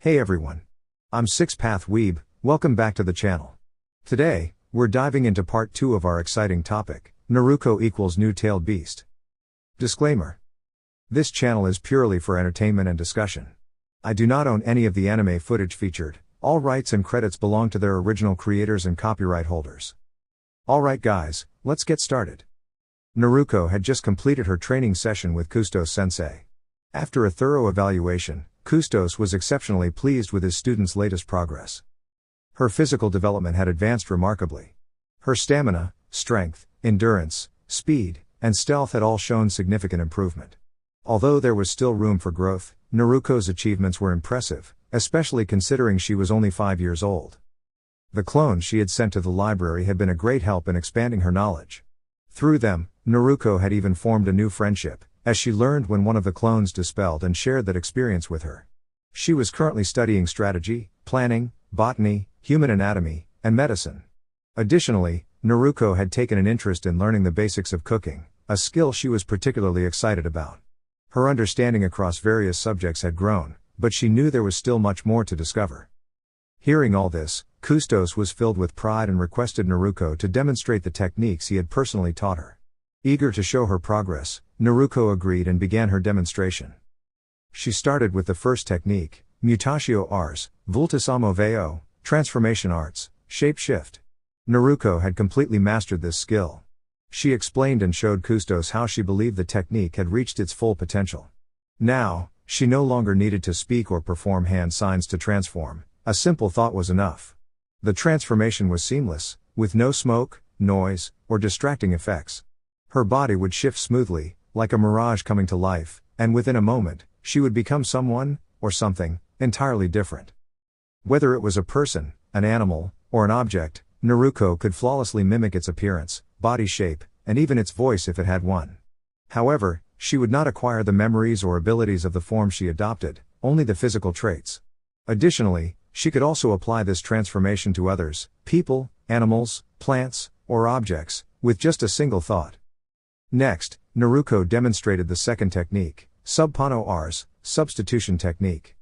Hey everyone. I'm Six Path Weeb, welcome back to the channel. Today, we're diving into part 2 of our exciting topic, Naruko equals new tailed beast. Disclaimer. This channel is purely for entertainment and discussion. I do not own any of the anime footage featured, all rights and credits belong to their original creators and copyright holders. Alright guys, let's get started. Naruko had just completed her training session with Kustos sensei. After a thorough evaluation, Kustos was exceptionally pleased with his student's latest progress. Her physical development had advanced remarkably. Her stamina, strength, endurance, speed, and stealth had all shown significant improvement. Although there was still room for growth, Naruko's achievements were impressive, especially considering she was only 5 years old. The clones she had sent to the library had been a great help in expanding her knowledge. Through them, Naruko had even formed a new friendship, as she learned when one of the clones dispelled and shared that experience with her. She was currently studying strategy, planning, botany, human anatomy, and medicine. Additionally, Naruko had taken an interest in learning the basics of cooking, a skill she was particularly excited about. Her understanding across various subjects had grown, but she knew there was still much more to discover. Hearing all this, Kustos was filled with pride and requested Naruko to demonstrate the techniques he had personally taught her. Eager to show her progress, Naruko agreed and began her demonstration. She started with the first technique, Mutatio Ars, Vultisamo Veo, Transformation Arts, Shape Shift. Naruko had completely mastered this skill. She explained and showed Kustos how she believed the technique had reached its full potential. Now, she no longer needed to speak or perform hand signs to transform, a simple thought was enough. The transformation was seamless, with no smoke, noise, or distracting effects. Her body would shift smoothly, like a mirage coming to life, and within a moment, she would become someone, or something, entirely different. Whether it was a person, an animal, or an object, Naruko could flawlessly mimic its appearance, body shape, and even its voice if it had one. However, she would not acquire the memories or abilities of the form she adopted, only the physical traits. Additionally, she could also apply this transformation to others, people, animals, plants, or objects, with just a single thought. Next, Naruko demonstrated the second technique, Subpano Ars, Substitution Technique.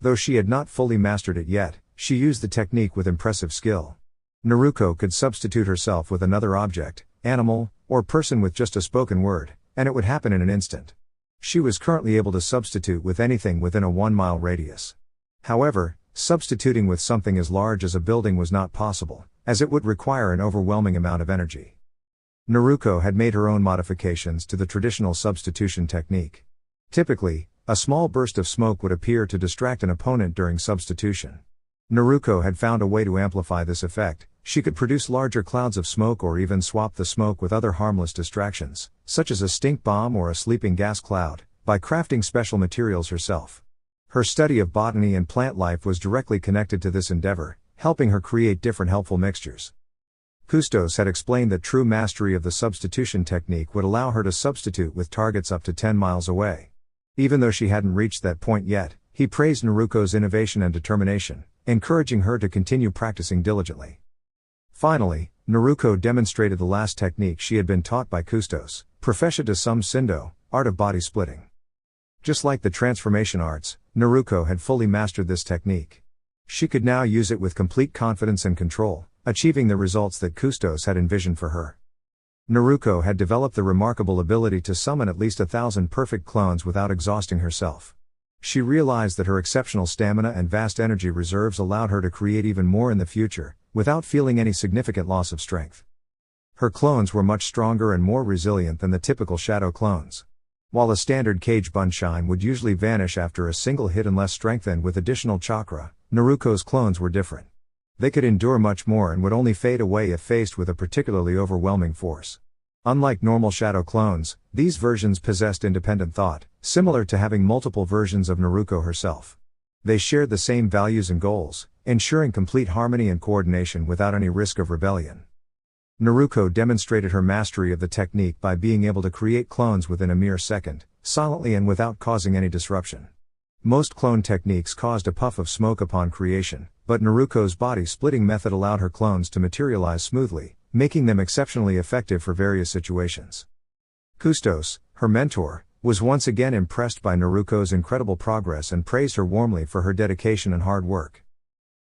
Though she had not fully mastered it yet, she used the technique with impressive skill. Naruko could substitute herself with another object, animal, or person with just a spoken word, and it would happen in an instant. She was currently able to substitute with anything within a 1-mile radius. However, substituting with something as large as a building was not possible, as it would require an overwhelming amount of energy. Naruko had made her own modifications to the traditional substitution technique. Typically, a small burst of smoke would appear to distract an opponent during substitution. Naruko had found a way to amplify this effect. She could produce larger clouds of smoke or even swap the smoke with other harmless distractions, such as a stink bomb or a sleeping gas cloud, by crafting special materials herself. Her study of botany and plant life was directly connected to this endeavor, helping her create different helpful mixtures. Kustos had explained that true mastery of the substitution technique would allow her to substitute with targets up to 10 miles away. Even though she hadn't reached that point yet, he praised Naruko's innovation and determination, encouraging her to continue practicing diligently. Finally, Naruko demonstrated the last technique she had been taught by Kustos, Professia de Sum Sindo, Art of Body Splitting. Just like the transformation arts, Naruko had fully mastered this technique. She could now use it with complete confidence and control, achieving the results that Kustos had envisioned for her. Naruko had developed the remarkable ability to summon at least 1,000 perfect clones without exhausting herself. She realized that her exceptional stamina and vast energy reserves allowed her to create even more in the future, without feeling any significant loss of strength. Her clones were much stronger and more resilient than the typical shadow clones. While a standard cage Bunshine would usually vanish after a single hit unless strengthened with additional chakra, Naruko's clones were different. They could endure much more and would only fade away if faced with a particularly overwhelming force. Unlike normal shadow clones, these versions possessed independent thought, similar to having multiple versions of Naruko herself. They shared the same values and goals, ensuring complete harmony and coordination without any risk of rebellion. Naruko demonstrated her mastery of the technique by being able to create clones within a mere second, silently and without causing any disruption. Most clone techniques caused a puff of smoke upon creation, but Naruko's body-splitting method allowed her clones to materialize smoothly, making them exceptionally effective for various situations. Kustos, her mentor, was once again impressed by Naruko's incredible progress and praised her warmly for her dedication and hard work.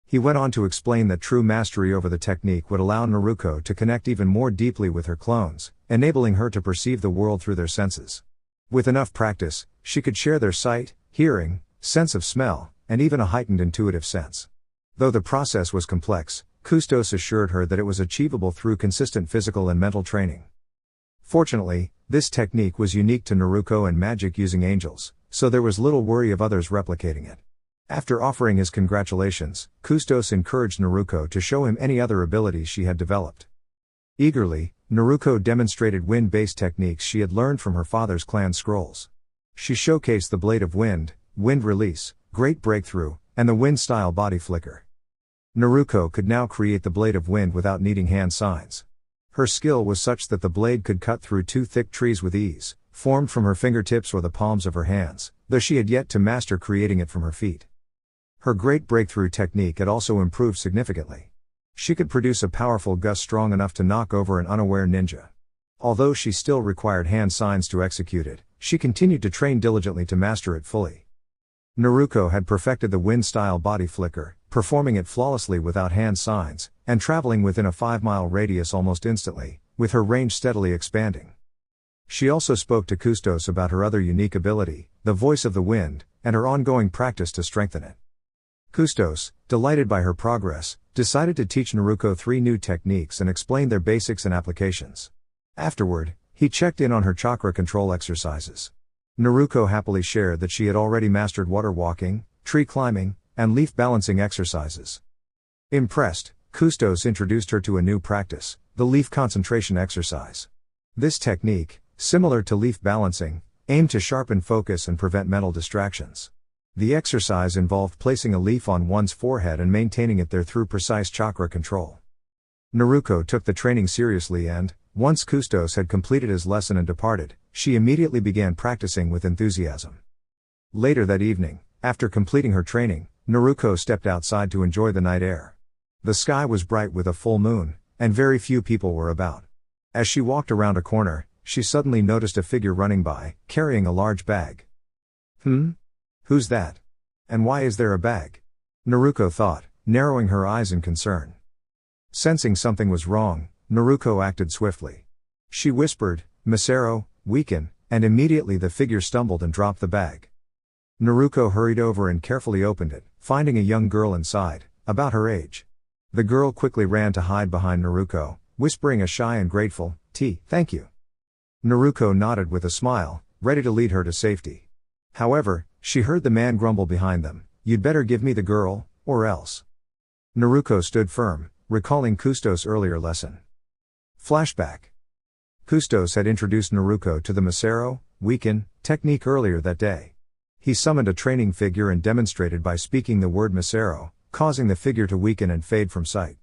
He went on to explain that true mastery over the technique would allow Naruko to connect even more deeply with her clones, enabling her to perceive the world through their senses. With enough practice, she could share their sight, hearing, sense of smell, and even a heightened intuitive sense. Though the process was complex, Kustos assured her that it was achievable through consistent physical and mental training. Fortunately, this technique was unique to Naruko and magic using angels, so there was little worry of others replicating it. After offering his congratulations, Kustos encouraged Naruko to show him any other abilities she had developed. Eagerly, Naruko demonstrated wind-based techniques she had learned from her father's clan scrolls. She showcased the Blade of Wind, Wind Release, Great Breakthrough, and the Wind-style Body Flicker. Naruko could now create the Blade of Wind without needing hand signs. Her skill was such that the blade could cut through 2 thick trees with ease, formed from her fingertips or the palms of her hands, though she had yet to master creating it from her feet. Her Great Breakthrough technique had also improved significantly. She could produce a powerful gust strong enough to knock over an unaware ninja. Although she still required hand signs to execute it, she continued to train diligently to master it fully. Naruko had perfected the wind-style body flicker, performing it flawlessly without hand signs, and traveling within a 5-mile radius almost instantly, with her range steadily expanding. She also spoke to Kustos about her other unique ability, the Voice of the Wind, and her ongoing practice to strengthen it. Kustos, delighted by her progress, decided to teach Naruko 3 new techniques and explain their basics and applications. Afterward, he checked in on her chakra control exercises. Naruko happily shared that she had already mastered water walking, tree climbing, and leaf balancing exercises. Impressed, Kustos introduced her to a new practice, the leaf concentration exercise. This technique, similar to leaf balancing, aimed to sharpen focus and prevent mental distractions. The exercise involved placing a leaf on one's forehead and maintaining it there through precise chakra control. Naruko took the training seriously and, once Kustos had completed his lesson and departed, she immediately began practicing with enthusiasm. Later that evening, after completing her training, Naruko stepped outside to enjoy the night air. The sky was bright with a full moon, and very few people were about. As she walked around a corner, she suddenly noticed a figure running by, carrying a large bag. Who's that? And why is there a bag? Naruko thought, narrowing her eyes in concern. Sensing something was wrong, Naruko acted swiftly. She whispered, "Masaru, weaken," and immediately the figure stumbled and dropped the bag. Naruko hurried over and carefully opened it, finding a young girl inside, about her age. The girl quickly ran to hide behind Naruko, whispering a shy and grateful, "Thank you." Naruko nodded with a smile, ready to lead her to safety. However, she heard the man grumble behind them, "You'd better give me the girl, or else." Naruko stood firm, recalling Kustos' earlier lesson. Flashback. Kustos had introduced Naruko to the Masaru, weaken, technique earlier that day. He summoned a training figure and demonstrated by speaking the word Masaru, causing the figure to weaken and fade from sight.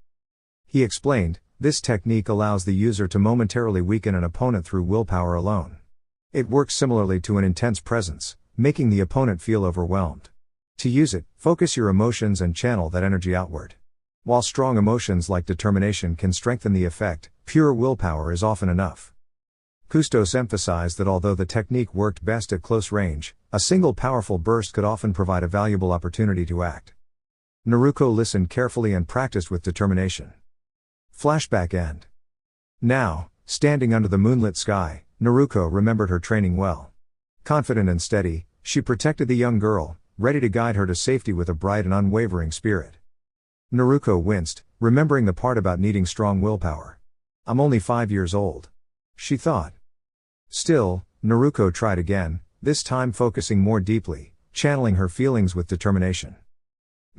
He explained, this technique allows the user to momentarily weaken an opponent through willpower alone. It works similarly to an intense presence, making the opponent feel overwhelmed. To use it, focus your emotions and channel that energy outward. While strong emotions like determination can strengthen the effect, pure willpower is often enough. Kustos emphasized that although the technique worked best at close range, a single powerful burst could often provide a valuable opportunity to act. Naruko listened carefully and practiced with determination. Flashback end. Now, standing under the moonlit sky, Naruko remembered her training well. Confident and steady, she protected the young girl, ready to guide her to safety with a bright and unwavering spirit. Naruko winced, remembering the part about needing strong willpower. "I'm only 5 years old," she thought. Still, Naruko tried again, this time focusing more deeply, channeling her feelings with determination.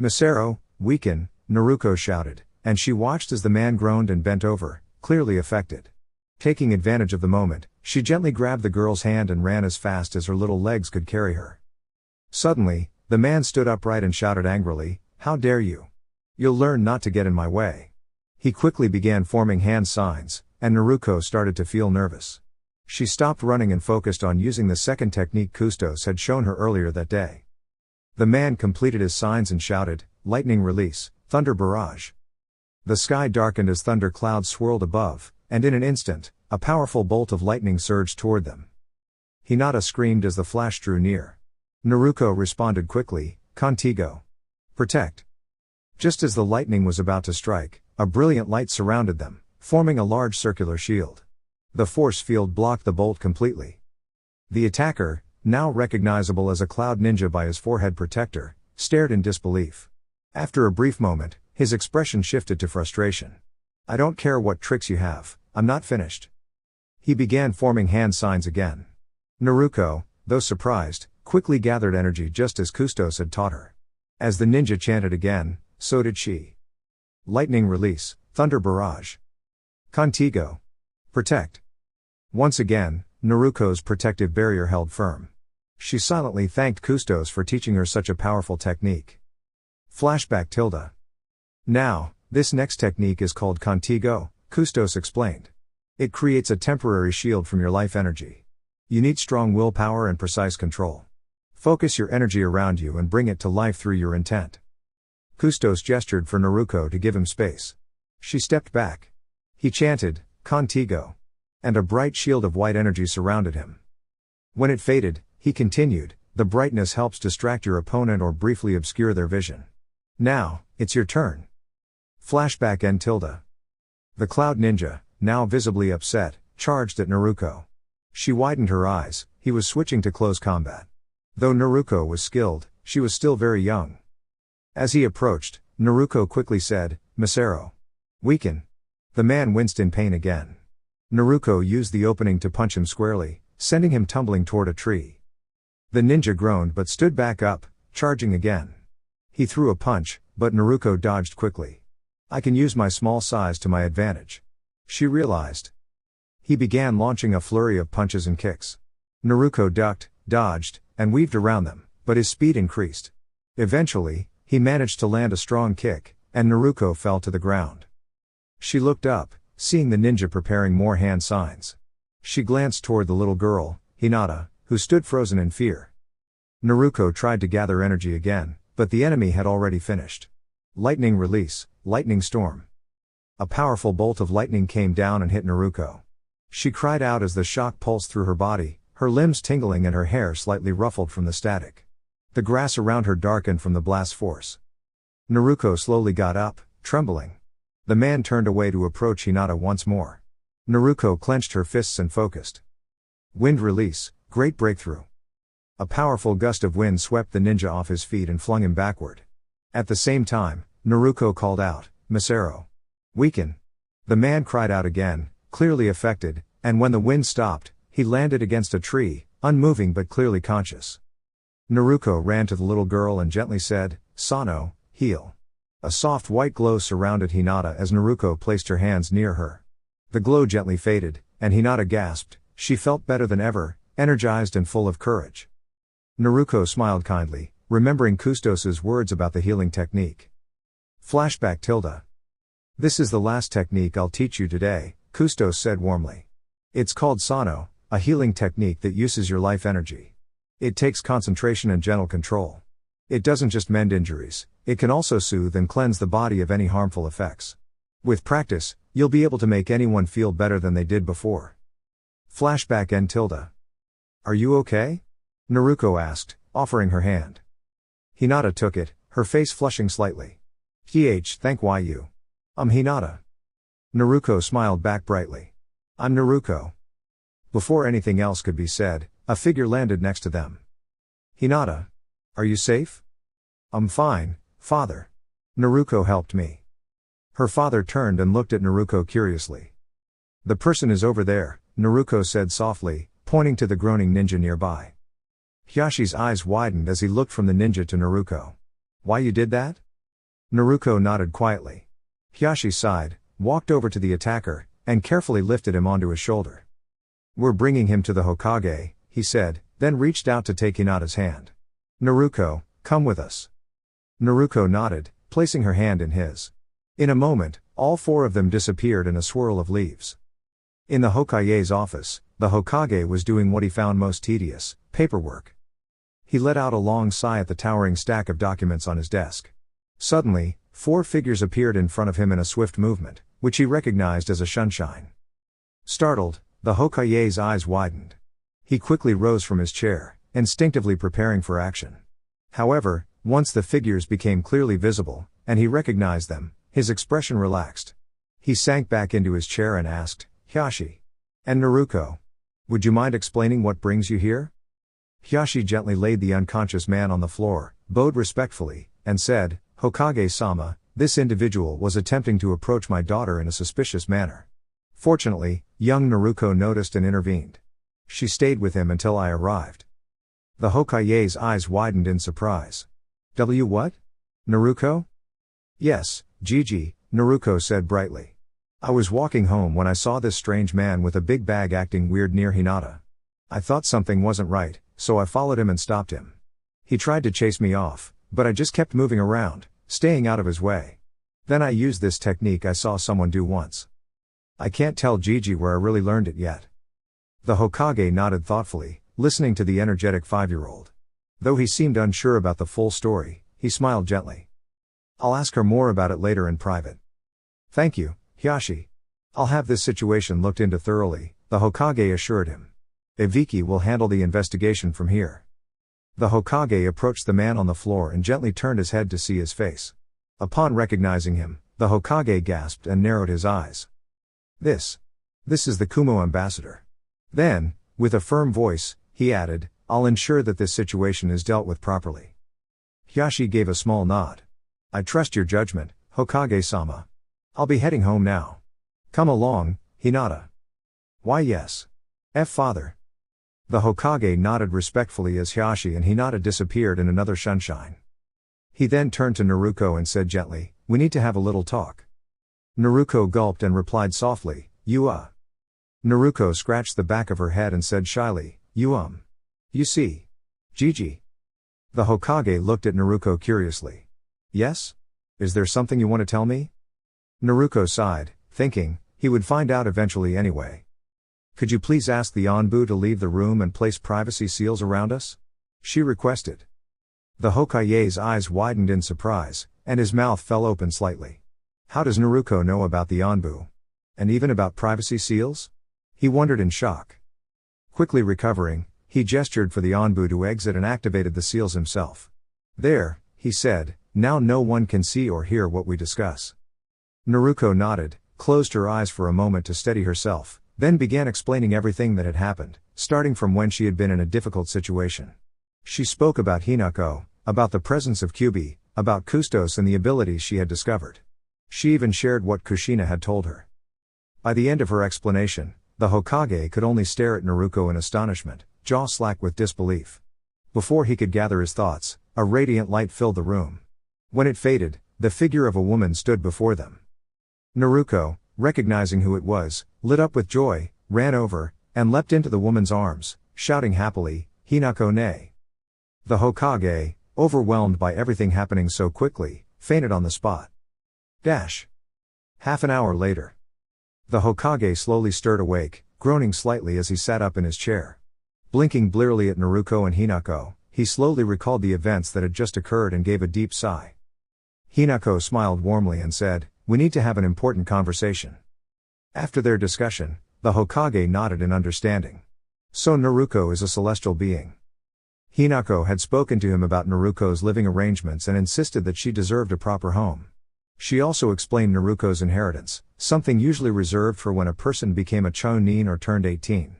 "Masaru, weaken," Naruko shouted, and she watched as the man groaned and bent over, clearly affected. Taking advantage of the moment, she gently grabbed the girl's hand and ran as fast as her little legs could carry her. Suddenly, the man stood upright and shouted angrily, "How dare you? You'll learn not to get in my way." He quickly began forming hand signs, and Naruko started to feel nervous. She stopped running and focused on using the second technique Kustos had shown her earlier that day. The man completed his signs and shouted, "Lightning release, thunder barrage." The sky darkened as thunder clouds swirled above, and in an instant, a powerful bolt of lightning surged toward them. Hinata screamed as the flash drew near. Naruko responded quickly, Contigo. Protect. Just as the lightning was about to strike, a brilliant light surrounded them, forming a large circular shield. The force field blocked the bolt completely. The attacker, now recognizable as a cloud ninja by his forehead protector, stared in disbelief. After a brief moment, his expression shifted to frustration. I don't care what tricks you have, I'm not finished. He began forming hand signs again. Naruko, though surprised, quickly gathered energy just as Kustos had taught her. As the ninja chanted again, so did she. Lightning release, thunder barrage. Contigo. Protect. Once again, Naruko's protective barrier held firm. She silently thanked Kustos for teaching her such a powerful technique. Flashback tilde. Now, this next technique is called Contigo, Kustos explained. It creates a temporary shield from your life energy. You need strong willpower and precise control. Focus your energy around you and bring it to life through your intent. Kustos gestured for Naruko to give him space. She stepped back. He chanted, Contigo. And a bright shield of white energy surrounded him. When it faded, he continued, the brightness helps distract your opponent or briefly obscure their vision. Now, it's your turn. Flashback N tilde. The Cloud Ninja, now visibly upset, charged at Naruko. She widened her eyes, he was switching to close combat. Though Naruko was skilled, she was still very young. As he approached, Naruko quickly said, Misero. Weaken. The man winced in pain again. Naruko used the opening to punch him squarely, sending him tumbling toward a tree. The ninja groaned but stood back up, charging again. He threw a punch, but Naruko dodged quickly. I can use my small size to my advantage. She realized. He began launching a flurry of punches and kicks. Naruko ducked, dodged, and weaved around them, but his speed increased. Eventually, he managed to land a strong kick, and Naruko fell to the ground. She looked up, seeing the ninja preparing more hand signs. She glanced toward the little girl, Hinata, who stood frozen in fear. Naruko tried to gather energy again, but the enemy had already finished. Lightning release, lightning storm. A powerful bolt of lightning came down and hit Naruko. She cried out as the shock pulsed through her body, her limbs tingling and her hair slightly ruffled from the static. The grass around her darkened from the blast force. Naruko slowly got up, trembling. The man turned away to approach Hinata once more. Naruko clenched her fists and focused. Wind release, great breakthrough. A powerful gust of wind swept the ninja off his feet and flung him backward. At the same time, Naruko called out, Misero. Weaken. The man cried out again, clearly affected, and when the wind stopped, he landed against a tree, unmoving but clearly conscious. Naruko ran to the little girl and gently said, Sano, heal. A soft white glow surrounded Hinata as Naruko placed her hands near her. The glow gently faded, and Hinata gasped. She felt better than ever, energized and full of courage. Naruko smiled kindly, remembering Kustos's words about the healing technique. Flashback tilde. This is the last technique I'll teach you today, Kustos said warmly. It's called Sano, a healing technique that uses your life energy. It takes concentration and gentle control. It doesn't just mend injuries, it can also soothe and cleanse the body of any harmful effects. With practice, you'll be able to make anyone feel better than they did before. Flashback N tilde. Are you okay? Naruko asked, offering her hand. Hinata took it, her face flushing slightly. Thank you. I'm Hinata. Naruko smiled back brightly. I'm Naruko. Before anything else could be said, a figure landed next to them. Hinata. Are you safe? I'm fine, father. Naruko helped me. Her father turned and looked at Naruko curiously. The person is over there, Naruko said softly, pointing to the groaning ninja nearby. Hyashi's eyes widened as he looked from the ninja to Naruko. Why you did that? Naruko nodded quietly. Hyashi sighed, walked over to the attacker, and carefully lifted him onto his shoulder. We're bringing him to the Hokage, he said, then reached out to take Hinata's hand. Naruko, come with us. Naruko nodded, placing her hand in his. In a moment, all four of them disappeared in a swirl of leaves. In the Hokage's office, the Hokage was doing what he found most tedious, paperwork. He let out a long sigh at the towering stack of documents on his desk. Suddenly, four figures appeared in front of him in a swift movement, which he recognized as a shunshine. Startled, the Hokage's eyes widened. He quickly rose from his chair, instinctively preparing for action. However, once the figures became clearly visible, and he recognized them, his expression relaxed. He sank back into his chair and asked, "Hyashi and Naruko, would you mind explaining what brings you here?" Hyashi gently laid the unconscious man on the floor, bowed respectfully, and said, "Hokage-sama, this individual was attempting to approach my daughter in a suspicious manner. Fortunately, young Naruko noticed and intervened. She stayed with him until I arrived." The Hokage's eyes widened in surprise. What? Naruko?" "Yes, Gigi," Naruko said brightly. "I was walking home when I saw this strange man with a big bag acting weird near Hinata. I thought something wasn't right, so I followed him and stopped him. He tried to chase me off, but I just kept moving around, staying out of his way. Then I used this technique I saw someone do once. I can't tell Gigi where I really learned it yet." The Hokage nodded thoughtfully, listening to the energetic 5-year-old. Though he seemed unsure about the full story, he smiled gently. "I'll ask her more about it later in private." "Thank you, Hyashi. I'll have this situation looked into thoroughly," the Hokage assured him. "Ibiki will handle the investigation from here." The Hokage approached the man on the floor and gently turned his head to see his face. Upon recognizing him, the Hokage gasped and narrowed his eyes. This is the Kumo ambassador." Then, with a firm voice, he added, "I'll ensure that this situation is dealt with properly." Hyashi gave a small nod. "I trust your judgment, Hokage-sama. I'll be heading home now. Come along, Hinata." "Why yes. Father." The Hokage nodded respectfully as Hyashi and Hinata disappeared in another sunshine. He then turned to Naruko and said gently, "We need to have a little talk." Naruko gulped and replied softly, "You Naruko scratched the back of her head and said shyly, You see. Gigi." The Hokage looked at Naruko curiously. "Yes? Is there something you want to tell me?" Naruko sighed, thinking, he would find out eventually anyway. "Could you please ask the Anbu to leave the room and place privacy seals around us?" she requested. The Hokage's eyes widened in surprise, and his mouth fell open slightly. How does Naruko know about the Anbu? And even about privacy seals? He wondered in shock. Quickly recovering, he gestured for the Anbu to exit and activated the seals himself. "There," he said, "now no one can see or hear what we discuss." Naruko nodded, closed her eyes for a moment to steady herself, then began explaining everything that had happened, starting from when she had been in a difficult situation. She spoke about Hinako, about the presence of Kyubi, about Kustos and the abilities she had discovered. She even shared what Kushina had told her. By the end of her explanation, the Hokage could only stare at Naruko in astonishment, jaw slack with disbelief. Before he could gather his thoughts, a radiant light filled the room. When it faded, the figure of a woman stood before them. Naruko, recognizing who it was, lit up with joy, ran over, and leapt into the woman's arms, shouting happily, "Hinako ne!" The Hokage, overwhelmed by everything happening so quickly, fainted on the spot. Half an hour later. The Hokage slowly stirred awake, groaning slightly as he sat up in his chair. Blinking blearily at Naruko and Hinako, he slowly recalled the events that had just occurred and gave a deep sigh. Hinako smiled warmly and said, "We need to have an important conversation." After their discussion, the Hokage nodded in understanding. So Naruko is a celestial being. Hinako had spoken to him about Naruko's living arrangements and insisted that she deserved a proper home. She also explained Naruko's inheritance, something usually reserved for when a person became a Chunin or turned 18.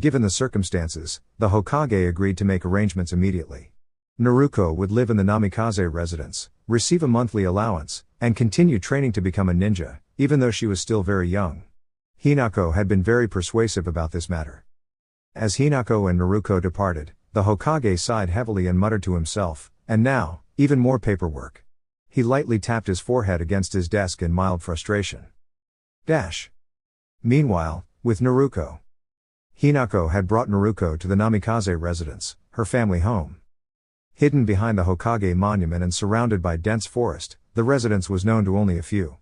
Given the circumstances, the Hokage agreed to make arrangements immediately. Naruko would live in the Namikaze residence, receive a monthly allowance, and continue training to become a ninja, even though she was still very young. Hinako had been very persuasive about this matter. As Hinako and Naruko departed, the Hokage sighed heavily and muttered to himself, "And now, even more paperwork." He lightly tapped his forehead against his desk in mild frustration. Meanwhile, with Naruko. Hinako had brought Naruko to the Namikaze residence, her family home. Hidden behind the Hokage monument and surrounded by dense forest, the residence was known to only a few.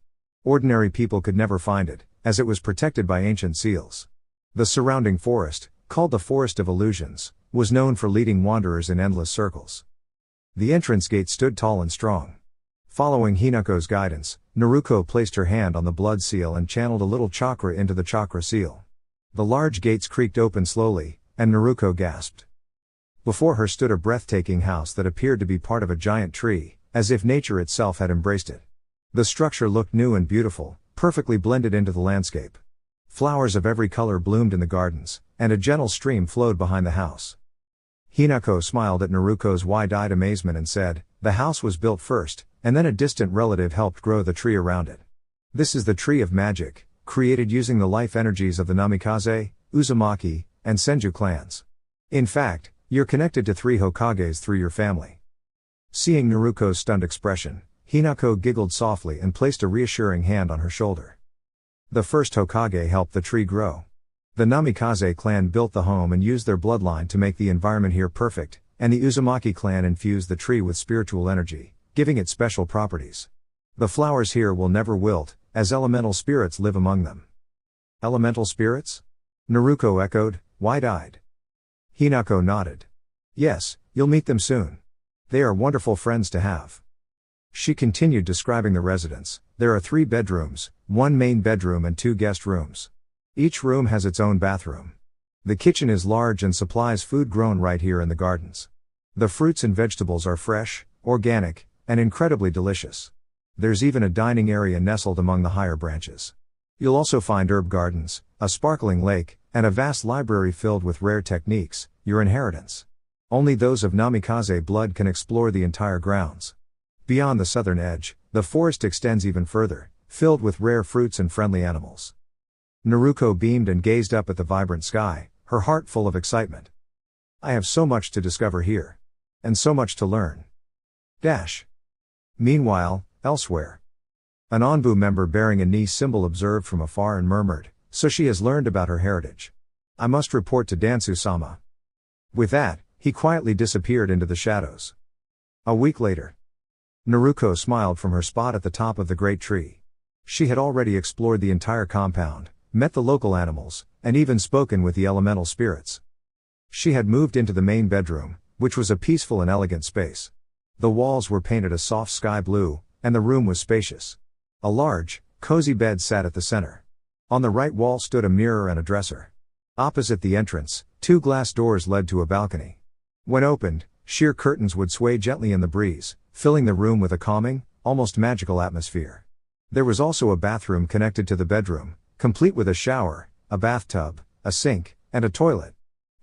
Ordinary people could never find it, as it was protected by ancient seals. The surrounding forest, called the Forest of Illusions, was known for leading wanderers in endless circles. The entrance gate stood tall and strong. Following Hinako's guidance, Naruko placed her hand on the blood seal and channeled a little chakra into the chakra seal. The large gates creaked open slowly, and Naruko gasped. Before her stood a breathtaking house that appeared to be part of a giant tree, as if nature itself had embraced it. The structure looked new and beautiful, perfectly blended into the landscape. Flowers of every color bloomed in the gardens, and a gentle stream flowed behind the house. Hinako smiled at Naruko's wide-eyed amazement and said, "The house was built first, and then a distant relative helped grow the tree around it. This is the tree of magic, created using the life energies of the Namikaze, Uzumaki, and Senju clans. In fact, you're connected to 3 Hokages through your family." Seeing Naruko's stunned expression, Hinako giggled softly and placed a reassuring hand on her shoulder. The first Hokage helped the tree grow. The Namikaze clan built the home and used their bloodline to make the environment here perfect, and the Uzumaki clan infused the tree with spiritual energy, giving it special properties. The flowers here will never wilt, as elemental spirits live among them. Elemental spirits? Naruko echoed, wide-eyed. Hinako nodded. Yes, you'll meet them soon. They are wonderful friends to have. She continued describing the residence. There are 3 bedrooms, 1 main bedroom and 2 guest rooms. Each room has its own bathroom. The kitchen is large and supplies food grown right here in the gardens. The fruits and vegetables are fresh, organic, and incredibly delicious. There's even a dining area nestled among the higher branches. You'll also find herb gardens, a sparkling lake, and a vast library filled with rare techniques, your inheritance. Only those of Namikaze blood can explore the entire grounds. Beyond the southern edge, the forest extends even further, filled with rare fruits and friendly animals. Naruko beamed and gazed up at the vibrant sky, her heart full of excitement. I have so much to discover here. And so much to learn. Meanwhile, elsewhere. An Onbu member bearing a knee symbol observed from afar and murmured, so she has learned about her heritage. I must report to Dansu-sama. With that, he quietly disappeared into the shadows. A week later. Naruko smiled from her spot at the top of the great tree. She had already explored the entire compound, met the local animals, and even spoken with the elemental spirits. She had moved into the main bedroom, which was a peaceful and elegant space. The walls were painted a soft sky blue, and the room was spacious. A large, cozy bed sat at the center. On the right wall stood a mirror and a dresser. Opposite the entrance, 2 glass doors led to a balcony. When opened, sheer curtains would sway gently in the breeze, filling the room with a calming, almost magical atmosphere. There was also a bathroom connected to the bedroom, complete with a shower, a bathtub, a sink, and a toilet.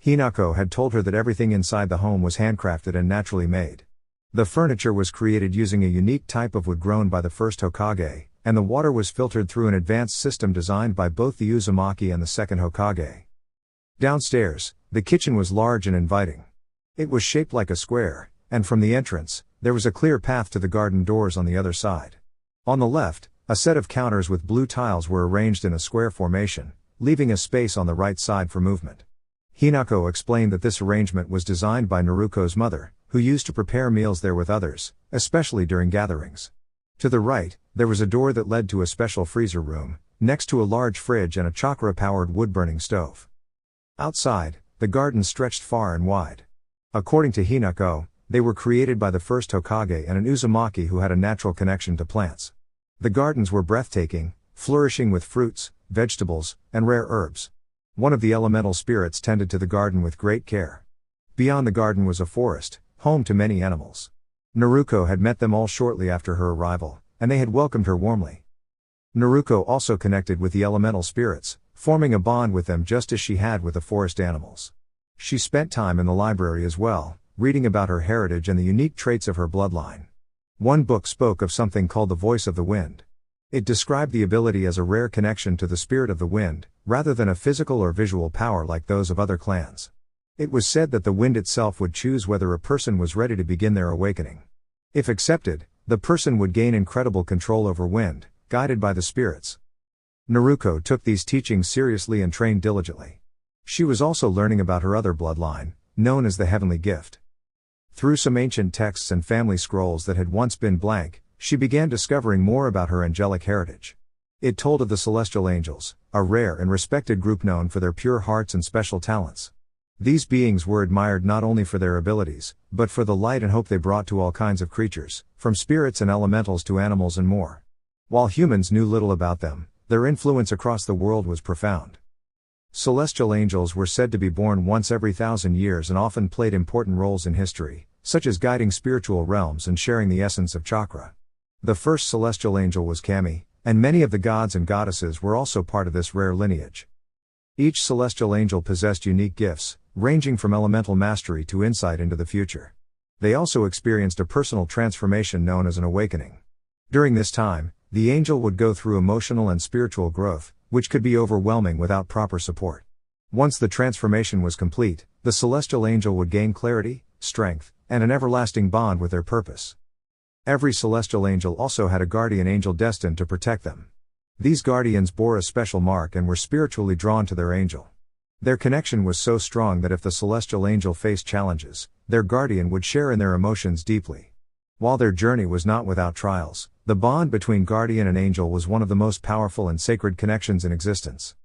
Hinako had told her that everything inside the home was handcrafted and naturally made. The furniture was created using a unique type of wood grown by the first Hokage, and the water was filtered through an advanced system designed by both the Uzumaki and the second Hokage. Downstairs, the kitchen was large and inviting. It was shaped like a square, and from the entrance, there was a clear path to the garden doors on the other side. On the left, a set of counters with blue tiles were arranged in a square formation, leaving a space on the right side for movement. Hinako explained that this arrangement was designed by Naruko's mother, who used to prepare meals there with others, especially during gatherings. To the right, there was a door that led to a special freezer room, next to a large fridge and a chakra-powered wood-burning stove. Outside, the garden stretched far and wide. According to Hinako, they were created by the first Hokage and an Uzumaki who had a natural connection to plants. The gardens were breathtaking, flourishing with fruits, vegetables, and rare herbs. One of the elemental spirits tended to the garden with great care. Beyond the garden was a forest, home to many animals. Naruko had met them all shortly after her arrival, and they had welcomed her warmly. Naruko also connected with the elemental spirits, forming a bond with them just as she had with the forest animals. She spent time in the library as well, reading about her heritage and the unique traits of her bloodline. One book spoke of something called the voice of the wind. It described the ability as a rare connection to the spirit of the wind, rather than a physical or visual power like those of other clans. It was said that the wind itself would choose whether a person was ready to begin their awakening. If accepted, the person would gain incredible control over wind, guided by the spirits. Naruko took these teachings seriously and trained diligently. She was also learning about her other bloodline, known as the Heavenly Gift. Through some ancient texts and family scrolls that had once been blank, she began discovering more about her angelic heritage. It told of the celestial angels, a rare and respected group known for their pure hearts and special talents. These beings were admired not only for their abilities, but for the light and hope they brought to all kinds of creatures, from spirits and elementals to animals and more. While humans knew little about them, their influence across the world was profound. Celestial angels were said to be born once every 1,000 years and often played important roles in history, such as guiding spiritual realms and sharing the essence of chakra. The first celestial angel was Kami, and many of the gods and goddesses were also part of this rare lineage. Each celestial angel possessed unique gifts, ranging from elemental mastery to insight into the future. They also experienced a personal transformation known as an awakening. During this time, the angel would go through emotional and spiritual growth, which could be overwhelming without proper support. Once the transformation was complete, the celestial angel would gain clarity, strength, and an everlasting bond with their purpose. Every celestial angel also had a guardian angel destined to protect them. These guardians bore a special mark and were spiritually drawn to their angel. Their connection was so strong that if the celestial angel faced challenges, their guardian would share in their emotions deeply. While their journey was not without trials, the bond between guardian and angel was one of the most powerful and sacred connections in existence.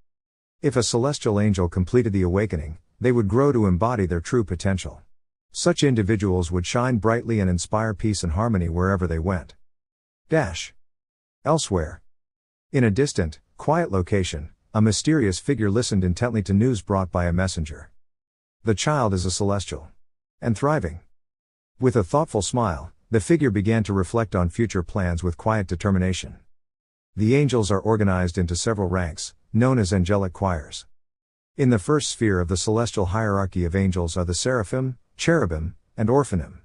If a celestial angel completed the awakening, they would grow to embody their true potential. Such individuals would shine brightly and inspire peace and harmony wherever they went. Elsewhere. In a distant, quiet location, a mysterious figure listened intently to news brought by a messenger. The child is a celestial. And thriving. With a thoughtful smile, the figure began to reflect on future plans with quiet determination. The angels are organized into several ranks, known as angelic choirs. In the first sphere of the celestial hierarchy of angels are the seraphim, cherubim, and orphanim.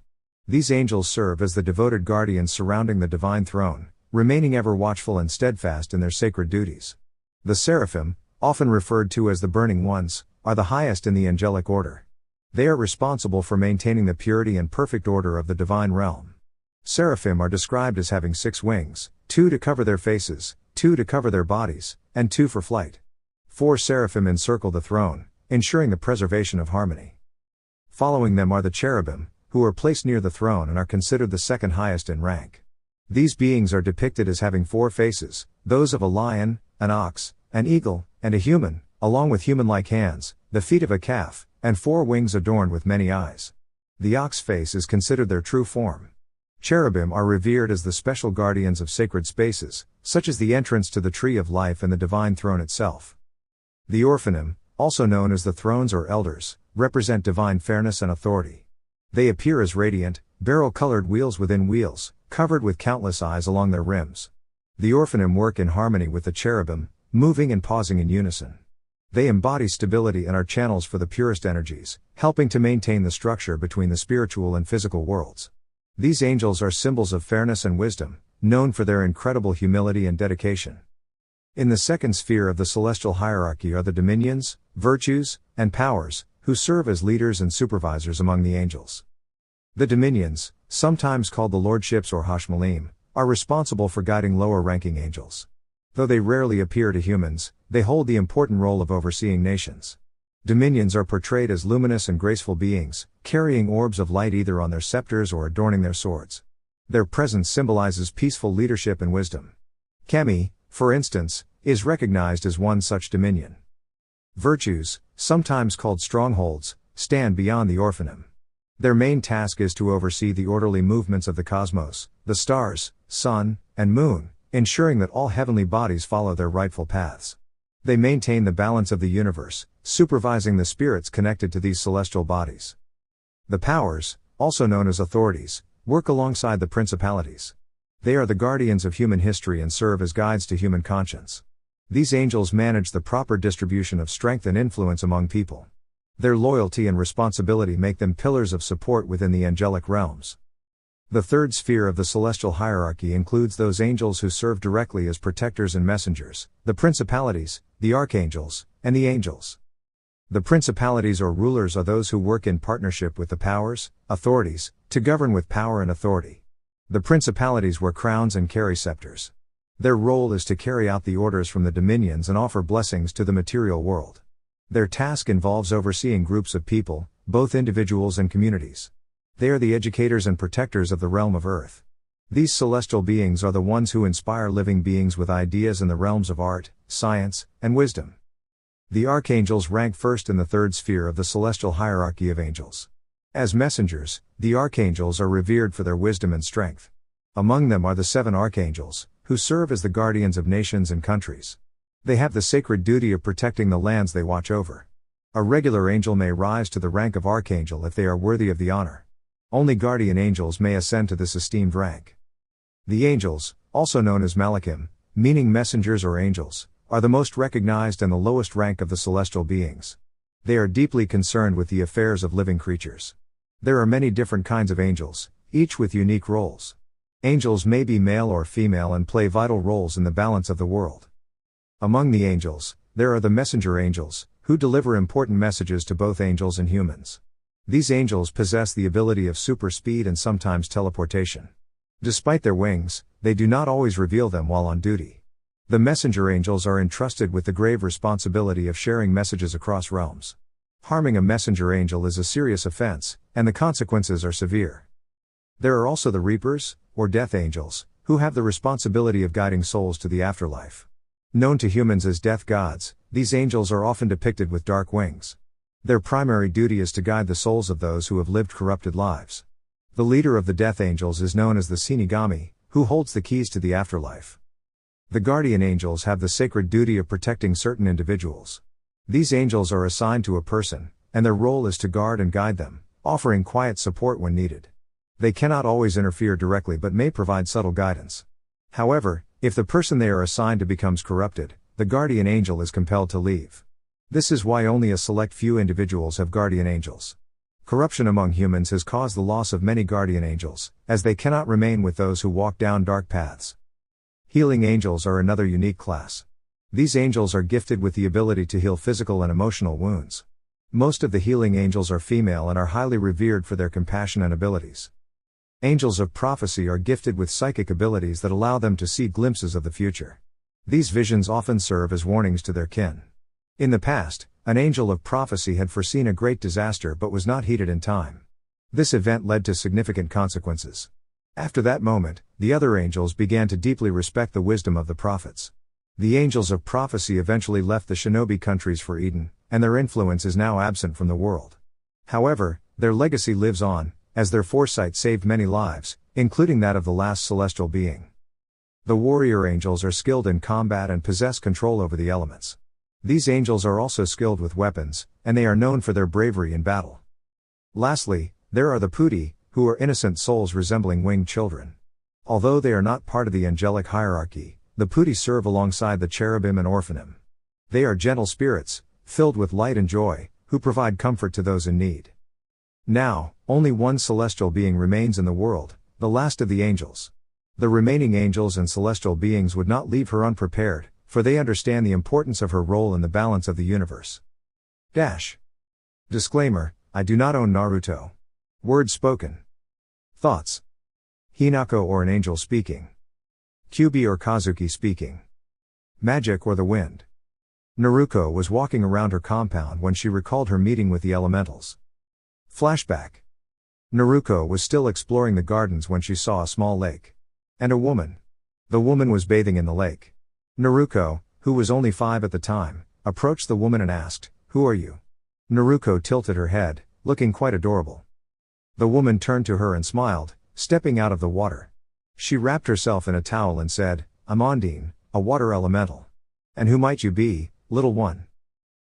These angels serve as the devoted guardians surrounding the divine throne, remaining ever watchful and steadfast in their sacred duties. The seraphim, often referred to as the burning ones, are the highest in the angelic order. They are responsible for maintaining the purity and perfect order of the divine realm. Seraphim are described as having 6 wings, 2 to cover their faces, 2 to cover their bodies, and 2 for flight. 4 seraphim encircle the throne, ensuring the preservation of harmony. Following them are the cherubim, who are placed near the throne and are considered the second highest in rank. These beings are depicted as having 4 faces, those of a lion, an ox, an eagle, and a human, along with human-like hands, the feet of a calf, and 4 wings adorned with many eyes. The ox face is considered their true form. Cherubim are revered as the special guardians of sacred spaces, such as the entrance to the tree of life and the divine throne itself. The orphanim, also known as the thrones or elders, represent divine fairness and authority. They appear as radiant, beryl-colored wheels within wheels, covered with countless eyes along their rims. The orphanim work in harmony with the cherubim, moving and pausing in unison. They embody stability and are channels for the purest energies, helping to maintain the structure between the spiritual and physical worlds. These angels are symbols of fairness and wisdom, known for their incredible humility and dedication. In the second sphere of the celestial hierarchy are the dominions, virtues, and powers, who serve as leaders and supervisors among the angels. The dominions, sometimes called the lordships or hashmalim, are responsible for guiding lower-ranking angels. Though they rarely appear to humans, they hold the important role of overseeing nations. Dominions are portrayed as luminous and graceful beings, carrying orbs of light either on their scepters or adorning their swords. Their presence symbolizes peaceful leadership and wisdom. Kami, for instance, is recognized as one such dominion. Virtues, sometimes called strongholds, stand beyond the orphanim. Their main task is to oversee the orderly movements of the cosmos, the stars, sun, and moon, ensuring that all heavenly bodies follow their rightful paths. They maintain the balance of the universe, supervising the spirits connected to these celestial bodies. The powers, also known as authorities, work alongside the principalities. They are the guardians of human history and serve as guides to human conscience. These angels manage the proper distribution of strength and influence among people. Their loyalty and responsibility make them pillars of support within the angelic realms. The third sphere of the celestial hierarchy includes those angels who serve directly as protectors and messengers, the principalities, the archangels, and the angels. The principalities or rulers are those who work in partnership with the powers, authorities, to govern with power and authority. The principalities wear crowns and carry scepters. Their role is to carry out the orders from the dominions and offer blessings to the material world. Their task involves overseeing groups of people, both individuals and communities. They are the educators and protectors of the realm of earth. These celestial beings are the ones who inspire living beings with ideas in the realms of art, science, and wisdom. The archangels rank first in the third sphere of the celestial hierarchy of angels. As messengers, the archangels are revered for their wisdom and strength. Among them are the 7 archangels, who serve as the guardians of nations and countries. They have the sacred duty of protecting the lands they watch over. A regular angel may rise to the rank of archangel if they are worthy of the honor. Only guardian angels may ascend to this esteemed rank. The angels, also known as malachim, meaning messengers or angels, are the most recognized and the lowest rank of the celestial beings. They are deeply concerned with the affairs of living creatures. There are many different kinds of angels, each with unique roles. Angels may be male or female and play vital roles in the balance of the world. Among the angels, there are the messenger angels, who deliver important messages to both angels and humans. These angels possess the ability of super speed and sometimes teleportation. Despite their wings, they do not always reveal them while on duty. The messenger angels are entrusted with the grave responsibility of sharing messages across realms. Harming a messenger angel is a serious offense, and the consequences are severe. There are also the reapers, or death angels, who have the responsibility of guiding souls to the afterlife. Known to humans as death gods, these angels are often depicted with dark wings. Their primary duty is to guide the souls of those who have lived corrupted lives. The leader of the death angels is known as the Shinigami, who holds the keys to the afterlife. The guardian angels have the sacred duty of protecting certain individuals. These angels are assigned to a person, and their role is to guard and guide them, offering quiet support when needed. They cannot always interfere directly but may provide subtle guidance. However, if the person they are assigned to becomes corrupted, the guardian angel is compelled to leave. This is why only a select few individuals have guardian angels. Corruption among humans has caused the loss of many guardian angels, as they cannot remain with those who walk down dark paths. Healing angels are another unique class. These angels are gifted with the ability to heal physical and emotional wounds. Most of the healing angels are female and are highly revered for their compassion and abilities. Angels of prophecy are gifted with psychic abilities that allow them to see glimpses of the future. These visions often serve as warnings to their kin. In the past, an angel of prophecy had foreseen a great disaster but was not heeded in time. This event led to significant consequences. After that moment, the other angels began to deeply respect the wisdom of the prophets. The angels of prophecy eventually left the shinobi countries for Eden, and their influence is now absent from the world. However, their legacy lives on, as their foresight saved many lives, including that of the last celestial being. The warrior angels are skilled in combat and possess control over the elements. These angels are also skilled with weapons, and they are known for their bravery in battle. Lastly, there are the putti, who are innocent souls resembling winged children. Although they are not part of the angelic hierarchy, the putti serve alongside the cherubim and orphanim. They are gentle spirits, filled with light and joy, who provide comfort to those in need. Now, only one celestial being remains in the world, the last of the angels. The remaining angels and celestial beings would not leave her unprepared, for they understand the importance of her role in the balance of the universe. Disclaimer: I do not own Naruto. Words spoken. Thoughts: Hinako or an angel speaking. Kyubi or Kazuki speaking. Magic or the wind. Naruko was walking around her compound when she recalled her meeting with the elementals. Flashback. Naruko was still exploring the gardens when she saw a small lake. And a woman. The woman was bathing in the lake. Naruko, who was only 5 at the time, approached the woman and asked, "Who are you?" Naruko tilted her head, looking quite adorable. The woman turned to her and smiled, stepping out of the water. She wrapped herself in a towel and said, "I'm Ondine, a water elemental. And who might you be, little one?"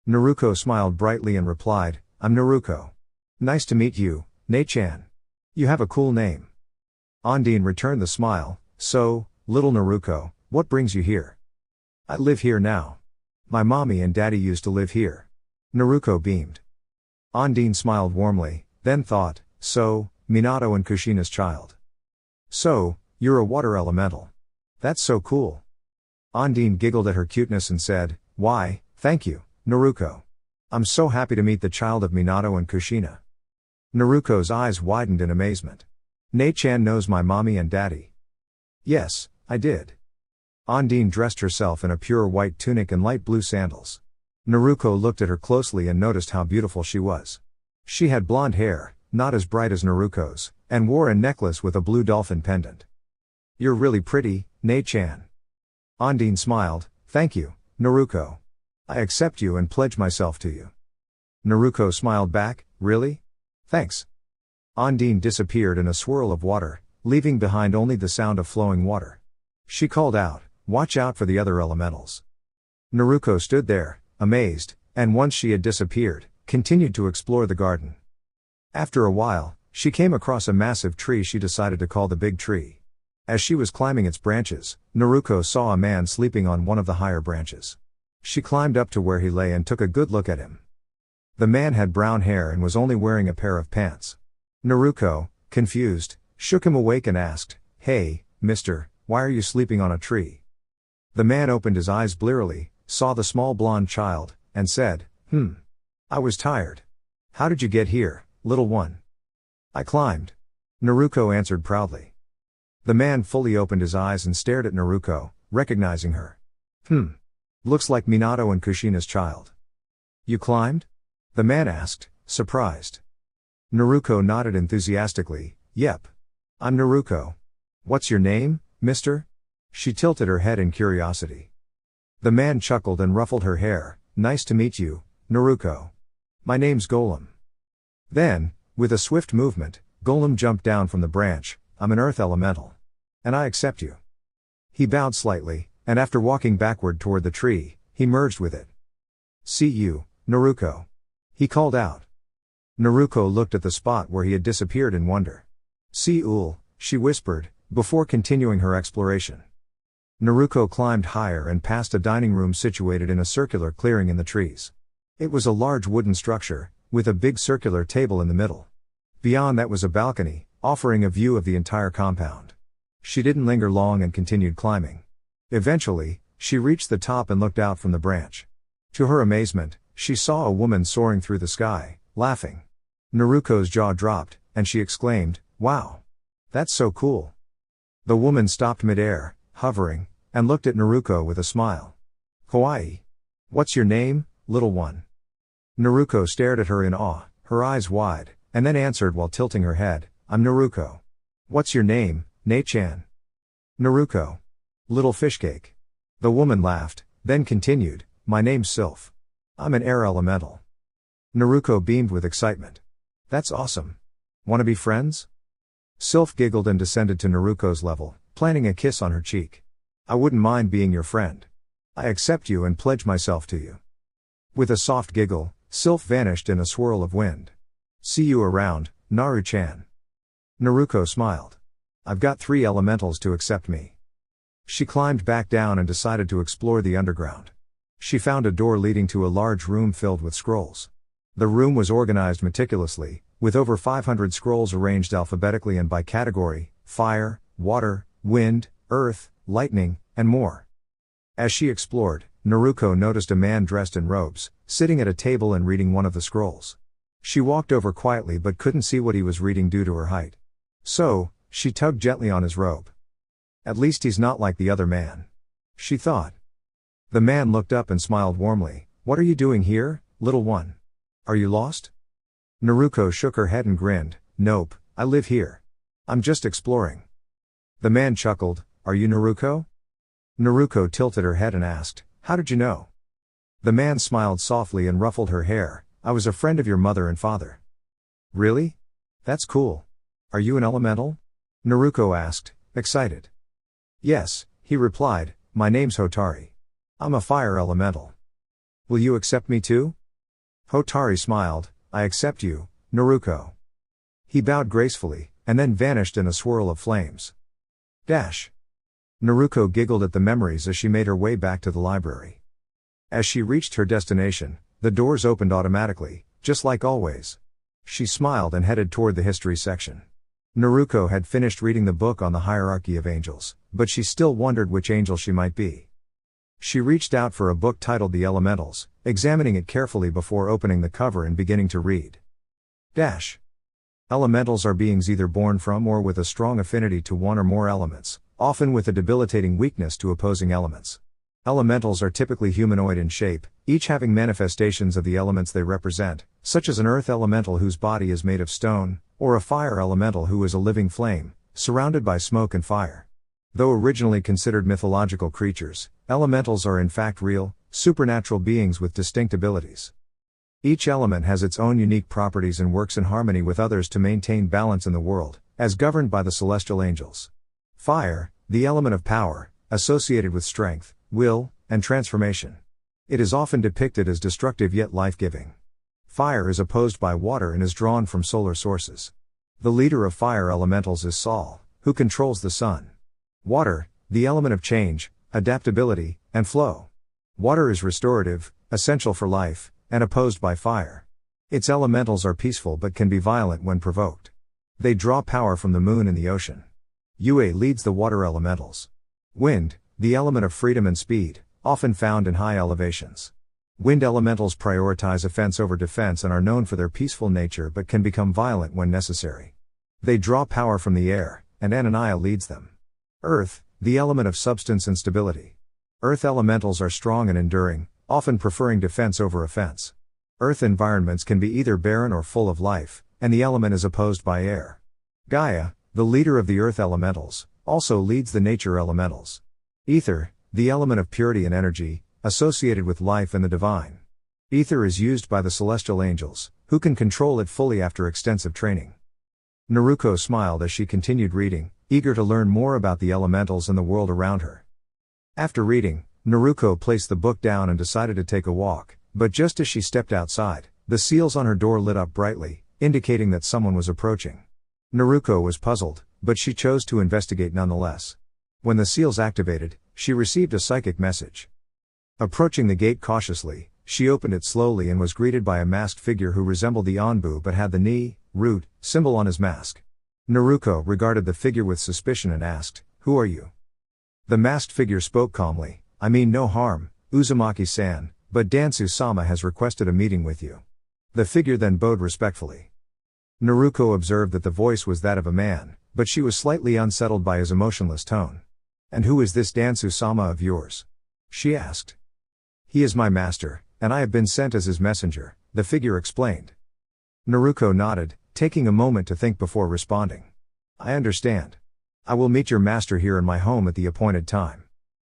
Naruko smiled brightly and replied, "I'm Naruko. Nice to meet you, Ne-chan. You have a cool name." Ondine returned the smile, "So, little Naruko, what brings you here?" "I live here now. My mommy and daddy used to live here." Naruko beamed. Ondine smiled warmly, then thought, "So, Minato and Kushina's child. So, you're a water elemental. That's so cool." Ondine giggled at her cuteness and said, "Why, thank you, Naruko. I'm so happy to meet the child of Minato and Kushina." Naruko's eyes widened in amazement. "Ne-chan knows my mommy and daddy." "Yes, I did." Ondine dressed herself in a pure white tunic and light blue sandals. Naruko looked at her closely and noticed how beautiful she was. She had blonde hair, not as bright as Naruko's, and wore a necklace with a blue dolphin pendant. "You're really pretty, Ne-chan." Ondine smiled, "Thank you, Naruko. I accept you and pledge myself to you." Naruko smiled back, "Really? Thanks." Ondine disappeared in a swirl of water, leaving behind only the sound of flowing water. She called out, "Watch out for the other elementals." Naruko stood there, amazed, and once she had disappeared, continued to explore the garden. After a while, she came across a massive tree she decided to call the Big Tree. As she was climbing its branches, Naruko saw a man sleeping on one of the higher branches. She climbed up to where he lay and took a good look at him. The man had brown hair and was only wearing a pair of pants. Naruko, confused, shook him awake and asked, "Hey, mister, why are you sleeping on a tree?" The man opened his eyes blearily, saw the small blonde child, and said, I was tired. How did you get here, little one?" "I climbed," Naruko answered proudly. The man fully opened his eyes and stared at Naruko, recognizing her. Looks like Minato and Kushina's child." "You climbed?" the man asked, surprised. Naruko nodded enthusiastically, "Yep. I'm Naruko. What's your name, mister?" She tilted her head in curiosity. The man chuckled and ruffled her hair. "Nice to meet you, Naruko. My name's Golem." Then, with a swift movement, Golem jumped down from the branch. "I'm an earth elemental. And I accept you." He bowed slightly, and after walking backward toward the tree, he merged with it. "See you, Naruko," he called out. Naruko looked at the spot where he had disappeared in wonder. "See Ul," she whispered, before continuing her exploration. Naruko climbed higher and passed a dining room situated in a circular clearing in the trees. It was a large wooden structure, with a big circular table in the middle. Beyond that was a balcony, offering a view of the entire compound. She didn't linger long and continued climbing. Eventually, she reached the top and looked out from the branch. To her amazement, she saw a woman soaring through the sky, laughing. Naruko's jaw dropped, and she exclaimed, "Wow! That's so cool." The woman stopped mid-air, hovering, and looked at Naruko with a smile. "Kawaii. What's your name, little one?" Naruko stared at her in awe, her eyes wide, and then answered while tilting her head, "I'm Naruko. What's your name, Ne-chan?" "Naruko. Little fishcake." The woman laughed, then continued, "My name's Sylph. I'm an air elemental." Naruko beamed with excitement. "That's awesome. Wanna be friends?" Sylph giggled and descended to Naruko's level, planting a kiss on her cheek. "I wouldn't mind being your friend. I accept you and pledge myself to you." With a soft giggle, Sylph vanished in a swirl of wind. "See you around, Naru-chan." Naruko smiled. "I've got 3 elementals to accept me." She climbed back down and decided to explore the underground. She found a door leading to a large room filled with scrolls. The room was organized meticulously, with over 500 scrolls arranged alphabetically and by category: fire, water, wind, earth, lightning, and more. As she explored, Naruko noticed a man dressed in robes, sitting at a table and reading one of the scrolls. She walked over quietly but couldn't see what he was reading due to her height. So, she tugged gently on his robe. "At least he's not like the other man," she thought. The man looked up and smiled warmly. "What are you doing here, little one? Are you lost?" Naruko shook her head and grinned. "Nope, I live here. I'm just exploring." The man chuckled. "Are you Naruko?" Naruko tilted her head and asked, "How did you know?" The man smiled softly and ruffled her hair. "I was a friend of your mother and father." "Really? That's cool. Are you an elemental?" Naruko asked, excited. "Yes," he replied, "my name's Hotari. I'm a fire elemental." "Will you accept me too?" Hotari smiled. "I accept you, Naruko." He bowed gracefully, and then vanished in a swirl of flames. Naruko giggled at the memories as she made her way back to the library. As she reached her destination, the doors opened automatically, just like always. She smiled and headed toward the history section. Naruko had finished reading the book on the hierarchy of angels, but she still wondered which angel she might be. She reached out for a book titled The Elementals, examining it carefully before opening the cover and beginning to read. Elementals are beings either born from or with a strong affinity to one or more elements, often with a debilitating weakness to opposing elements. Elementals are typically humanoid in shape, each having manifestations of the elements they represent, such as an earth elemental whose body is made of stone, or a fire elemental who is a living flame, surrounded by smoke and fire. Though originally considered mythological creatures, elementals are in fact real, supernatural beings with distinct abilities. Each element has its own unique properties and works in harmony with others to maintain balance in the world, as governed by the celestial angels. Fire, the element of power, associated with strength, will, and transformation. It is often depicted as destructive yet life-giving. Fire is opposed by water and is drawn from solar sources. The leader of fire elementals is Sol, who controls the sun. Water, the element of change, adaptability, and flow. Water is restorative, essential for life, and opposed by fire. Its elementals are peaceful but can be violent when provoked. They draw power from the moon and the ocean. Yue leads the water elementals. Wind, the element of freedom and speed, often found in high elevations. Wind elementals prioritize offense over defense and are known for their peaceful nature but can become violent when necessary. They draw power from the air, and Ananiah leads them. Earth, the element of substance and stability. Earth elementals are strong and enduring, often preferring defense over offense. Earth environments can be either barren or full of life, and the element is opposed by air. Gaia, the leader of the earth elementals, also leads the nature elementals. Ether, the element of purity and energy, associated with life and the divine. Ether is used by the celestial angels, who can control it fully after extensive training. Naruko smiled as she continued reading, eager to learn more about the elementals and the world around her. After reading, Naruko placed the book down and decided to take a walk, but just as she stepped outside, the seals on her door lit up brightly, indicating that someone was approaching. Naruko was puzzled, but she chose to investigate nonetheless. When the seals activated, she received a psychic message. Approaching the gate cautiously, she opened it slowly and was greeted by a masked figure who resembled the Anbu but had the ni, root, symbol on his mask. Naruko regarded the figure with suspicion and asked, "Who are you?" The masked figure spoke calmly, "I mean no harm, Uzumaki-san, but Dansu-sama has requested a meeting with you." The figure then bowed respectfully. Naruko observed that the voice was that of a man, but she was slightly unsettled by his emotionless tone. "And who is this Dansu-sama of yours?" she asked. "He is my master, and I have been sent as his messenger," the figure explained. Naruko nodded, taking a moment to think before responding. "I understand. I will meet your master here in my home at the appointed time."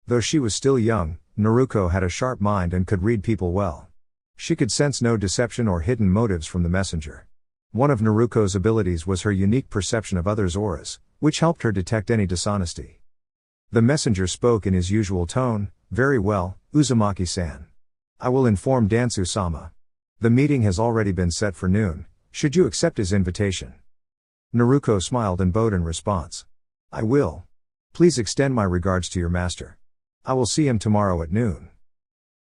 Though she was still young, Naruko had a sharp mind and could read people well. She could sense no deception or hidden motives from the messenger. One of Naruko's abilities was her unique perception of others' auras, which helped her detect any dishonesty. The messenger spoke in his usual tone, "Very well, Uzumaki-san. I will inform Dansu-sama. The meeting has already been set for noon, should you accept his invitation?" Naruko smiled and bowed in response. "I will. Please extend my regards to your master. I will see him tomorrow at noon."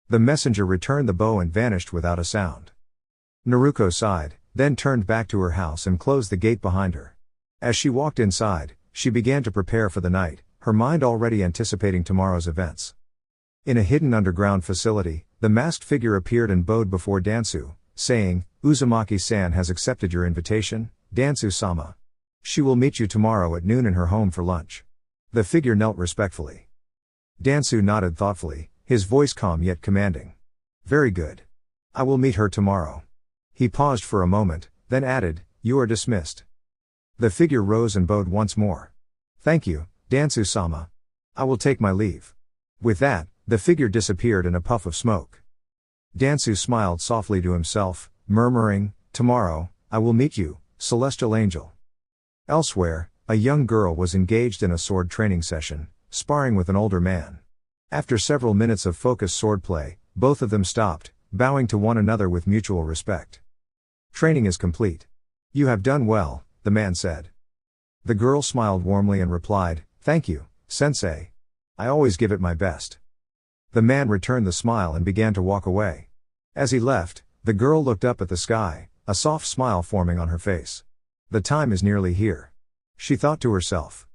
The messenger returned the bow and vanished without a sound. Naruko sighed, then turned back to her house and closed the gate behind her. As she walked inside, she began to prepare for the night, her mind already anticipating tomorrow's events. In a hidden underground facility, the masked figure appeared and bowed before Dansu, saying, "Uzumaki-san has accepted your invitation, Dansu-sama. She will meet you tomorrow at noon in her home for lunch." The figure knelt respectfully. Dansu nodded thoughtfully, his voice calm yet commanding. "Very good. I will meet her tomorrow." He paused for a moment, then added, "You are dismissed." The figure rose and bowed once more. "Thank you, Dansu-sama. I will take my leave." With that, the figure disappeared in a puff of smoke. Dansu smiled softly to himself, murmuring, "Tomorrow, I will meet you, celestial angel." Elsewhere, a young girl was engaged in a sword training session, sparring with an older man. After several minutes of focused swordplay, both of them stopped, bowing to one another with mutual respect. "Training is complete. You have done well," the man said. The girl smiled warmly and replied, "Thank you, sensei. I always give it my best." The man returned the smile and began to walk away. As he left, the girl looked up at the sky, a soft smile forming on her face. "The time is nearly here," she thought to herself.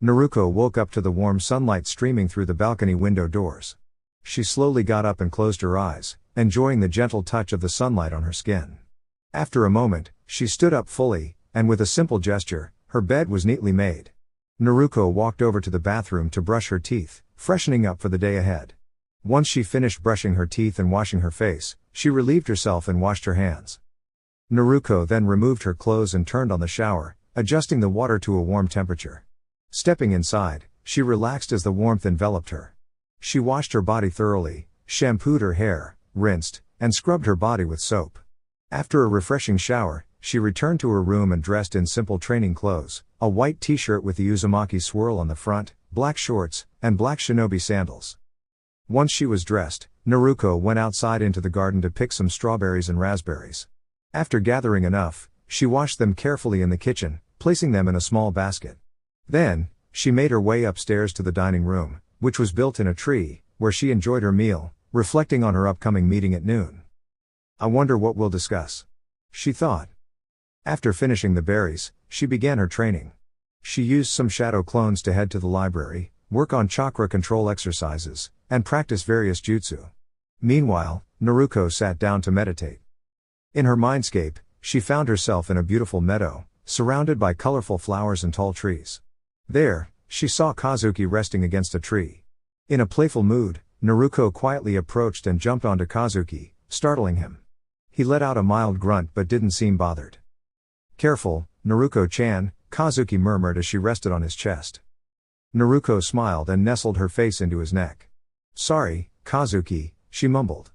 Naruko woke up to the warm sunlight streaming through the balcony window doors. She slowly got up and closed her eyes, enjoying the gentle touch of the sunlight on her skin. After a moment, she stood up fully, and with a simple gesture, her bed was neatly made. Naruko walked over to the bathroom to brush her teeth, freshening up for the day ahead. Once she finished brushing her teeth and washing her face, she relieved herself and washed her hands. Naruko then removed her clothes and turned on the shower, adjusting the water to a warm temperature. Stepping inside, she relaxed as the warmth enveloped her. She washed her body thoroughly, shampooed her hair, rinsed, and scrubbed her body with soap. After a refreshing shower, she returned to her room and dressed in simple training clothes, a white t-shirt with the Uzumaki swirl on the front, black shorts, and black shinobi sandals. Once she was dressed, Naruko went outside into the garden to pick some strawberries and raspberries. After gathering enough, she washed them carefully in the kitchen, placing them in a small basket. Then, she made her way upstairs to the dining room, which was built in a tree, where she enjoyed her meal, reflecting on her upcoming meeting at noon. I wonder what we'll discuss, she thought. After finishing the berries, she began her training. She used some shadow clones to head to the library, work on chakra control exercises, and practice various jutsu. Meanwhile, Naruko sat down to meditate. In her mindscape, she found herself in a beautiful meadow, surrounded by colorful flowers and tall trees. There, she saw Kazuki resting against a tree. In a playful mood, Naruko quietly approached and jumped onto Kazuki, startling him. He let out a mild grunt but didn't seem bothered. "Careful, Naruko-chan," Kazuki murmured as she rested on his chest. Naruko smiled and nestled her face into his neck. "Sorry, Kazuki," she mumbled.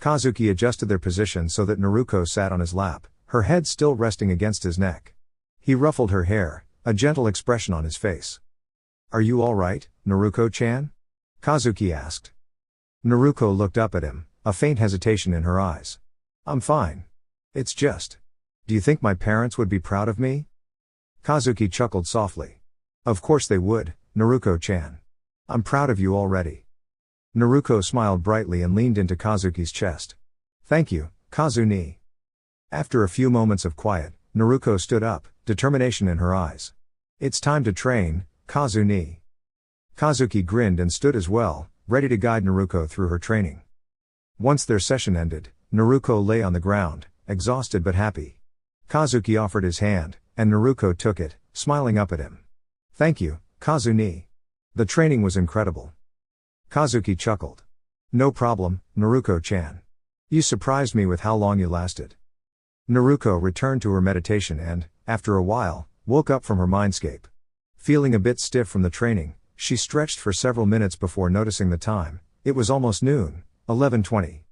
Kazuki adjusted their position so that Naruko sat on his lap, her head still resting against his neck. He ruffled her hair, a gentle expression on his face. "Are you all right, Naruko-chan?" Kazuki asked. Naruko looked up at him, a faint hesitation in her eyes. "I'm fine. It's just. Do you think my parents would be proud of me?" Kazuki chuckled softly. "Of course they would, Naruko-chan. I'm proud of you already." Naruko smiled brightly and leaned into Kazuki's chest. "Thank you, Kazu-ni." After a few moments of quiet, Naruko stood up, determination in her eyes. "It's time to train, Kazu-ni." Kazuki grinned and stood as well, ready to guide Naruko through her training. Once their session ended, Naruko lay on the ground, exhausted but happy. Kazuki offered his hand, and Naruko took it, smiling up at him. "Thank you, Kazu-ni. The training was incredible." Kazuki chuckled. "No problem, Naruko-chan. You surprised me with how long you lasted." Naruko returned to her meditation and, after a while, woke up from her mindscape. Feeling a bit stiff from the training, she stretched for several minutes before noticing the time. It was almost noon, 11:20.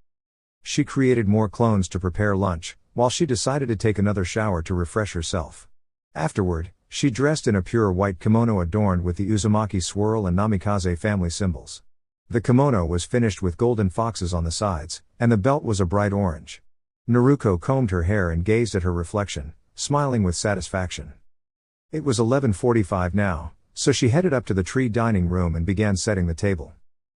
She created more clones to prepare lunch, while she decided to take another shower to refresh herself. Afterward, she dressed in a pure white kimono adorned with the Uzumaki swirl and Namikaze family symbols. The kimono was finished with golden foxes on the sides, and the belt was a bright orange. Naruko combed her hair and gazed at her reflection, smiling with satisfaction. It was 11:45 now, so she headed up to the tree dining room and began setting the table.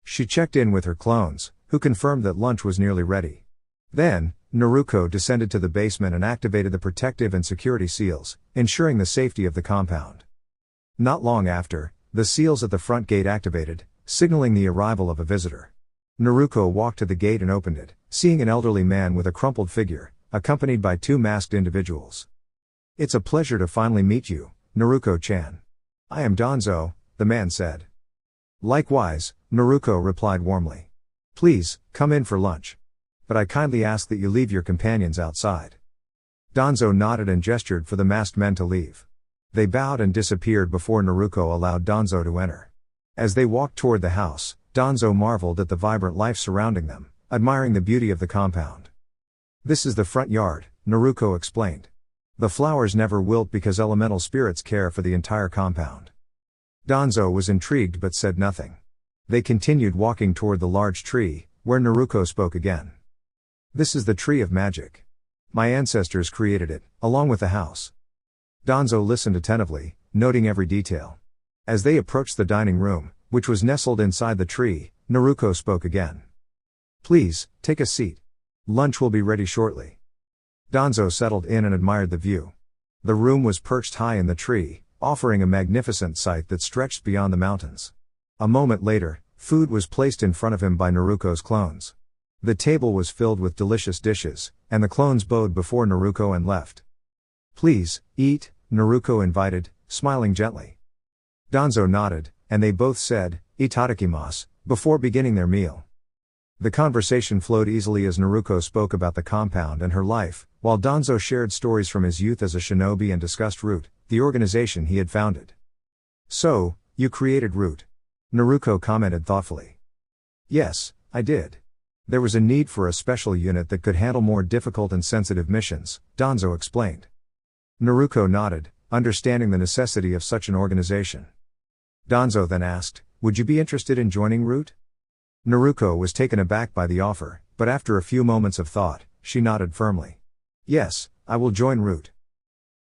She checked in with her clones, who confirmed that lunch was nearly ready. Then, Naruko descended to the basement and activated the protective and security seals, ensuring the safety of the compound. Not long after, the seals at the front gate activated, signaling the arrival of a visitor. Naruko walked to the gate and opened it, seeing an elderly man with a crumpled figure, accompanied by two masked individuals. "It's a pleasure to finally meet you, Naruko-chan. I am Danzo," the man said. "Likewise," Naruko replied warmly. "Please, come in for lunch. But I kindly ask that you leave your companions outside." Danzo nodded and gestured for the masked men to leave. They bowed and disappeared before Naruko allowed Danzo to enter. As they walked toward the house, Danzo marveled at the vibrant life surrounding them, admiring the beauty of the compound. "This is the front yard," Naruko explained. "The flowers never wilt because elemental spirits care for the entire compound." Danzo was intrigued but said nothing. They continued walking toward the large tree, where Naruko spoke again. "This is the tree of magic. My ancestors created it, along with the house." Danzo listened attentively, noting every detail. As they approached the dining room, which was nestled inside the tree, Naruko spoke again. "Please, take a seat. Lunch will be ready shortly." Danzo settled in and admired the view. The room was perched high in the tree, offering a magnificent sight that stretched beyond the mountains. A moment later, food was placed in front of him by Naruko's clones. The table was filled with delicious dishes, and the clones bowed before Naruko and left. "Please, eat," Naruko invited, smiling gently. Danzo nodded, and they both said, "Itadakimasu," before beginning their meal. The conversation flowed easily as Naruko spoke about the compound and her life, while Danzo shared stories from his youth as a shinobi and discussed Root, the organization he had founded. "So, you created Root?" Naruko commented thoughtfully. "Yes, I did. There was a need for a special unit that could handle more difficult and sensitive missions," Danzo explained. Naruko nodded, understanding the necessity of such an organization. Danzo then asked, "Would you be interested in joining Root?" Naruko was taken aback by the offer, but after a few moments of thought, she nodded firmly. Yes, I will join Root.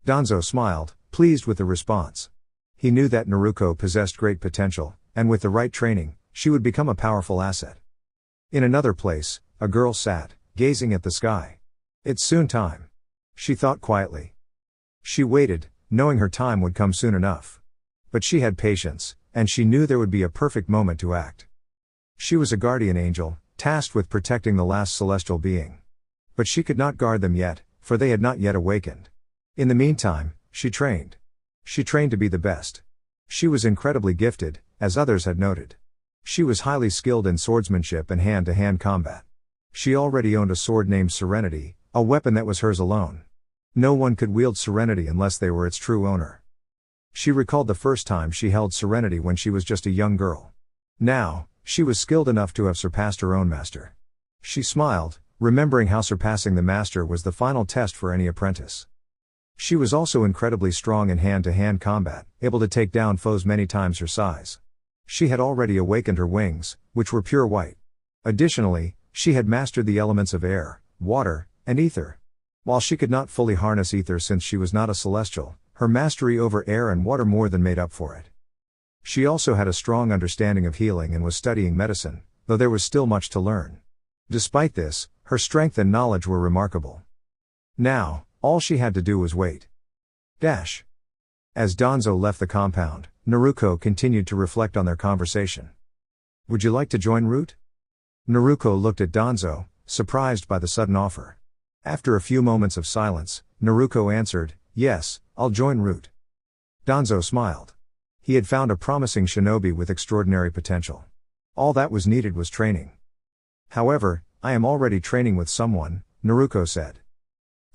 Danzo smiled, pleased with the response. He knew that Naruko possessed great potential, and with the right training, she would become a powerful asset. In another place, a girl sat, gazing at the sky. It's soon time. She thought quietly. She waited, knowing her time would come soon enough. But she had patience, and she knew there would be a perfect moment to act. She was a guardian angel, tasked with protecting the last celestial being. But she could not guard them yet, for they had not yet awakened. In the meantime, she trained. She trained to be the best. She was incredibly gifted, as others had noted. She was highly skilled in swordsmanship and hand-to-hand combat. She already owned a sword named Serenity, a weapon that was hers alone. No one could wield Serenity unless they were its true owner. She recalled the first time she held Serenity when she was just a young girl. Now, she was skilled enough to have surpassed her own master. She smiled, remembering how surpassing the master was the final test for any apprentice. She was also incredibly strong in hand-to-hand combat, able to take down foes many times her size. She had already awakened her wings, which were pure white. Additionally, she had mastered the elements of air, water, and ether. While she could not fully harness ether since she was not a celestial, her mastery over air and water more than made up for it. She also had a strong understanding of healing and was studying medicine, though there was still much to learn. Despite this, her strength and knowledge were remarkable. Now, all she had to do was wait. As Danzo left the compound, Naruko continued to reflect on their conversation. Would you like to join Root? Naruko looked at Danzo, surprised by the sudden offer. After a few moments of silence, Naruko answered, yes, I'll join Root. Danzo smiled. He had found a promising shinobi with extraordinary potential. All that was needed was training. However, I am already training with someone, Naruko said.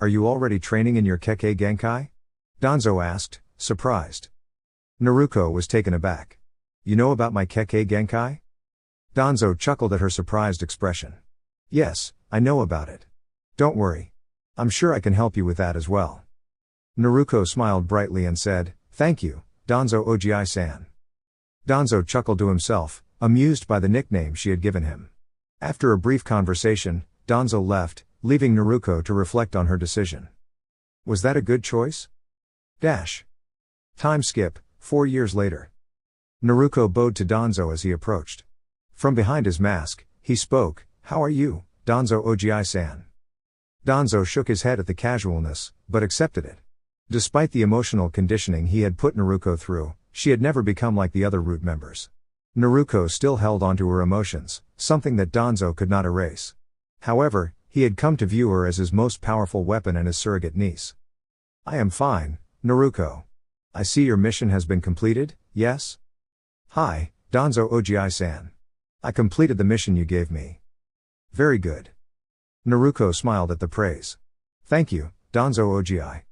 Are you already training in your Kekkei Genkai? Danzo asked, surprised. Naruko was taken aback. You know about my Kekkei Genkai? Danzo chuckled at her surprised expression. Yes, I know about it. Don't worry. I'm sure I can help you with that as well. Naruko smiled brightly and said, thank you, Danzo Ogi-san. Danzo chuckled to himself, amused by the nickname she had given him. After a brief conversation, Danzo left, leaving Naruko to reflect on her decision. Was that a good choice? Time skip, 4 years later. Naruko bowed to Danzo as he approached. From behind his mask, he spoke, how are you, Danzo Ogi-san? Danzo shook his head at the casualness, but accepted it. Despite the emotional conditioning he had put Naruko through, she had never become like the other Root members. Naruko still held onto her emotions, something that Danzo could not erase. However, he had come to view her as his most powerful weapon and his surrogate niece. I am fine, Naruko. I see your mission has been completed, yes? Hi, Danzo Ogi-san. I completed the mission you gave me. Very good. Naruko smiled at the praise. Thank you, Danzo Ogi.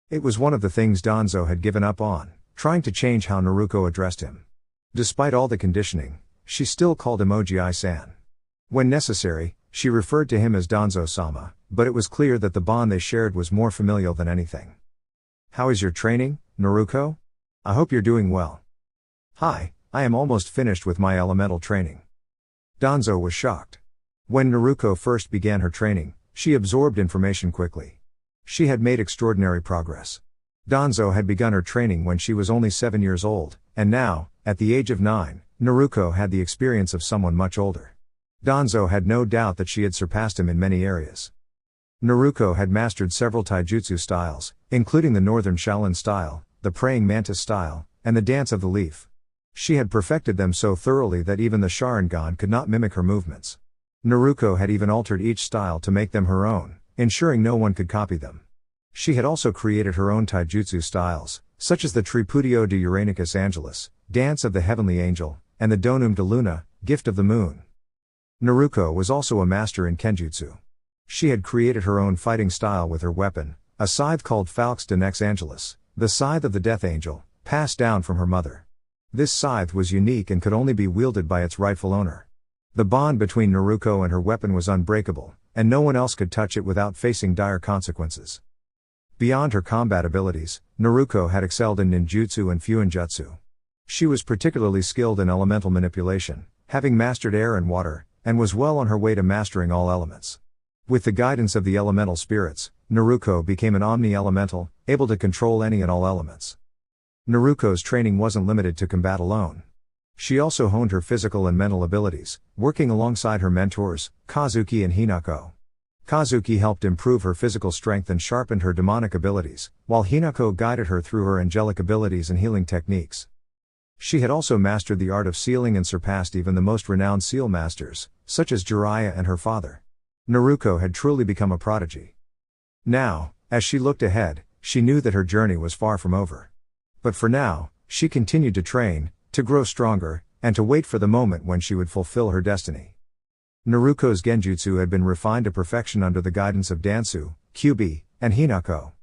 It was one of the things Danzo had given up on, trying to change how Naruko addressed him. Despite all the conditioning, she still called him Ogi-san. When necessary, she referred to him as Danzo-sama, but it was clear that the bond they shared was more familial than anything. How is your training, Naruko? I hope you're doing well. Hi, I am almost finished with my elemental training. Danzo was shocked. When Naruko first began her training, she absorbed information quickly. She had made extraordinary progress. Danzo had begun her training when she was only 7 years old, and now, at the age of 9, Naruko had the experience of someone much older. Danzo had no doubt that she had surpassed him in many areas. Naruko had mastered several taijutsu styles, including the Northern Shaolin style, the Praying Mantis style, and the Dance of the Leaf. She had perfected them so thoroughly that even the Sharingan could not mimic her movements. Naruko had even altered each style to make them her own, ensuring no one could copy them. She had also created her own taijutsu styles, such as the Tripudio de Uranicus Angelus, Dance of the Heavenly Angel, and the Donum de Luna, Gift of the Moon. Naruko was also a master in Kenjutsu. She had created her own fighting style with her weapon, a scythe called Falx de Nex Angelus, the scythe of the Death Angel, passed down from her mother. This scythe was unique and could only be wielded by its rightful owner. The bond between Naruko and her weapon was unbreakable, and no one else could touch it without facing dire consequences. Beyond her combat abilities, Naruko had excelled in ninjutsu and fuinjutsu. She was particularly skilled in elemental manipulation, having mastered air and water, and was well on her way to mastering all elements. With the guidance of the elemental spirits, Naruko became an omni-elemental, able to control any and all elements. Naruko's training wasn't limited to combat alone. She also honed her physical and mental abilities, working alongside her mentors, Kazuki and Hinako. Kazuki helped improve her physical strength and sharpened her demonic abilities, while Hinako guided her through her angelic abilities and healing techniques. She had also mastered the art of sealing and surpassed even the most renowned seal masters, such as Jiraiya and her father. Naruko had truly become a prodigy. Now, as she looked ahead, she knew that her journey was far from over. But for now, she continued to train, to grow stronger, and to wait for the moment when she would fulfill her destiny. Naruko's genjutsu had been refined to perfection under the guidance of Dansu, Kyubi, and Hinako.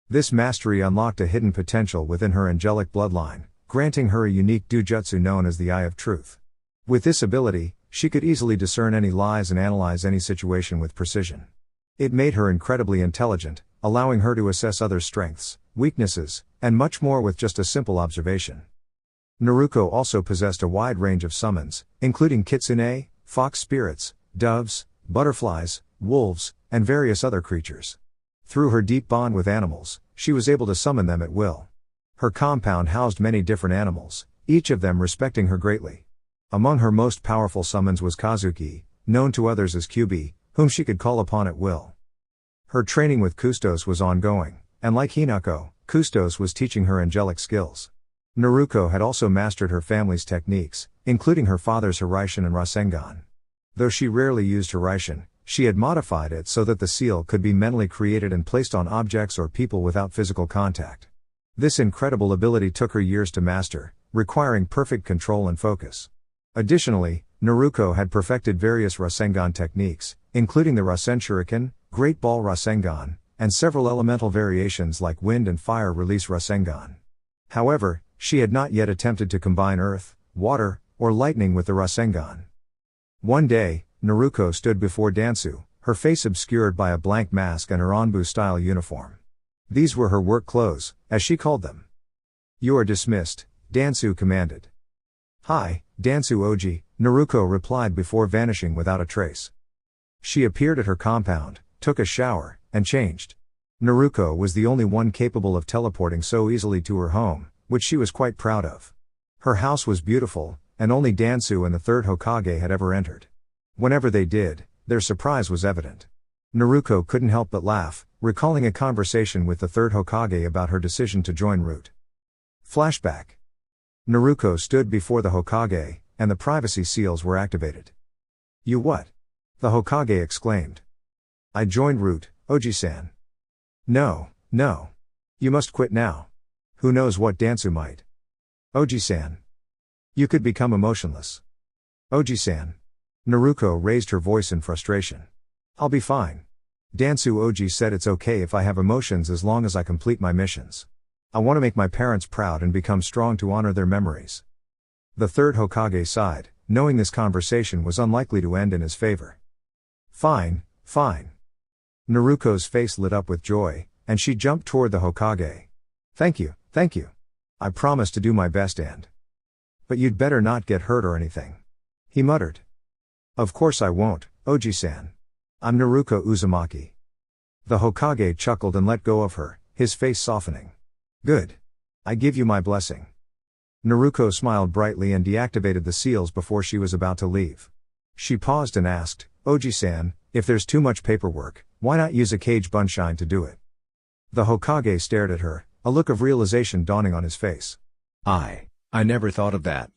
This mastery unlocked a hidden potential within her angelic bloodline, granting her a unique dujutsu known as the Eye of Truth. With this ability, she could easily discern any lies and analyze any situation with precision. It made her incredibly intelligent, allowing her to assess others' strengths, weaknesses, and much more with just a simple observation. Naruko also possessed a wide range of summons, including kitsune, fox spirits, doves, butterflies, wolves, and various other creatures. Through her deep bond with animals, she was able to summon them at will. Her compound housed many different animals, each of them respecting her greatly. Among her most powerful summons was Kazuki, known to others as Kyubi, whom she could call upon at will. Her training with Kustos was ongoing, and like Hinako, Kustos was teaching her angelic skills. Naruko had also mastered her family's techniques, including her father's Hiraishin and Rasengan. Though she rarely used Hiraishin, she had modified it so that the seal could be mentally created and placed on objects or people without physical contact. This incredible ability took her years to master, requiring perfect control and focus. Additionally, Naruko had perfected various Rasengan techniques, including the Rasen Shuriken, Great Ball Rasengan, and several elemental variations like Wind and Fire Release Rasengan. However, she had not yet attempted to combine earth, water, or lightning with the Rasengan. One day, Naruko stood before Dansu, her face obscured by a blank mask and her Anbu-style uniform. These were her work clothes, as she called them. "You are dismissed," Dansu commanded. "Hi, Dansu Oji," Naruko replied before vanishing without a trace. She appeared at her compound, took a shower, and changed. Naruko was the only one capable of teleporting so easily to her home, which she was quite proud of. Her house was beautiful, and only Dansu and the third Hokage had ever entered. Whenever they did, their surprise was evident. Naruko couldn't help but laugh, recalling a conversation with the third Hokage about her decision to join Root. Flashback. Naruko stood before the Hokage, and the privacy seals were activated. "You what?" the Hokage exclaimed. "I joined Root, Oji-san." No. You must quit now. Who knows what Dansu might." "Oji-san. You could become emotionless." "Oji-san." Naruko raised her voice in frustration. "I'll be fine. Dansu Oji said it's okay if I have emotions as long as I complete my missions. I want to make my parents proud and become strong to honor their memories." The third Hokage sighed, knowing this conversation was unlikely to end in his favor. Fine. Naruko's face lit up with joy, and she jumped toward the Hokage. Thank you. I promise to do my best and... But you'd better not get hurt or anything," he muttered. "Of course I won't, Oji-san. I'm Naruko Uzumaki." The Hokage chuckled and let go of her, his face softening. "Good. I give you my blessing." Naruko smiled brightly and deactivated the seals before she was about to leave. She paused and asked, "Oji-san, if there's too much paperwork, why not use a Kage Bunshin to do it?" The Hokage stared at her, a look of realization dawning on his face. I never thought of that."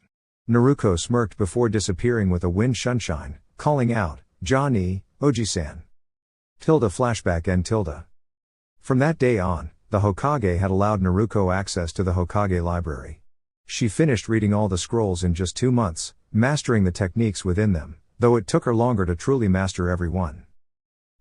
Naruko smirked before disappearing with a wind shunshine, calling out, "Ja-ni, Oji-san." Flashback end. From that day on, the Hokage had allowed Naruko access to the Hokage library. She finished reading all the scrolls in just 2 months, mastering the techniques within them, though it took her longer to truly master every one.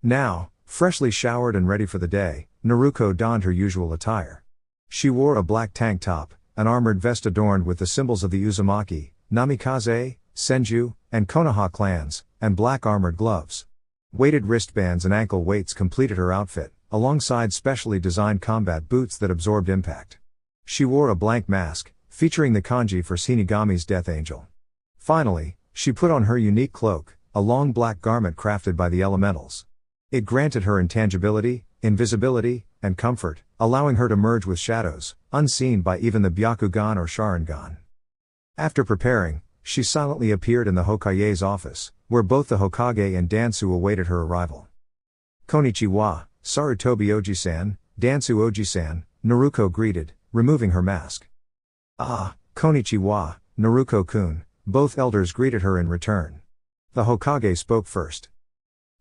Now, freshly showered and ready for the day, Naruko donned her usual attire. She wore a black tank top, an armored vest adorned with the symbols of the Uzumaki, Namikaze, Senju, and Konoha clans, and black armored gloves. Weighted wristbands and ankle weights completed her outfit, alongside specially designed combat boots that absorbed impact. She wore a blank mask, featuring the kanji for Shinigami's death angel. Finally, She put on her unique cloak, a long black garment crafted by the elementals. It granted her intangibility, invisibility, and comfort, allowing her to merge with shadows, unseen by even the Byakugan or Sharingan. After preparing, she silently appeared in the Hokage's office, where both the Hokage and Dansu awaited her arrival. "Konnichiwa, Sarutobi Oji-san, Dansu Oji-san," Naruko greeted, removing her mask. "Ah, konnichiwa, Naruko-kun," both elders greeted her in return. The Hokage spoke first.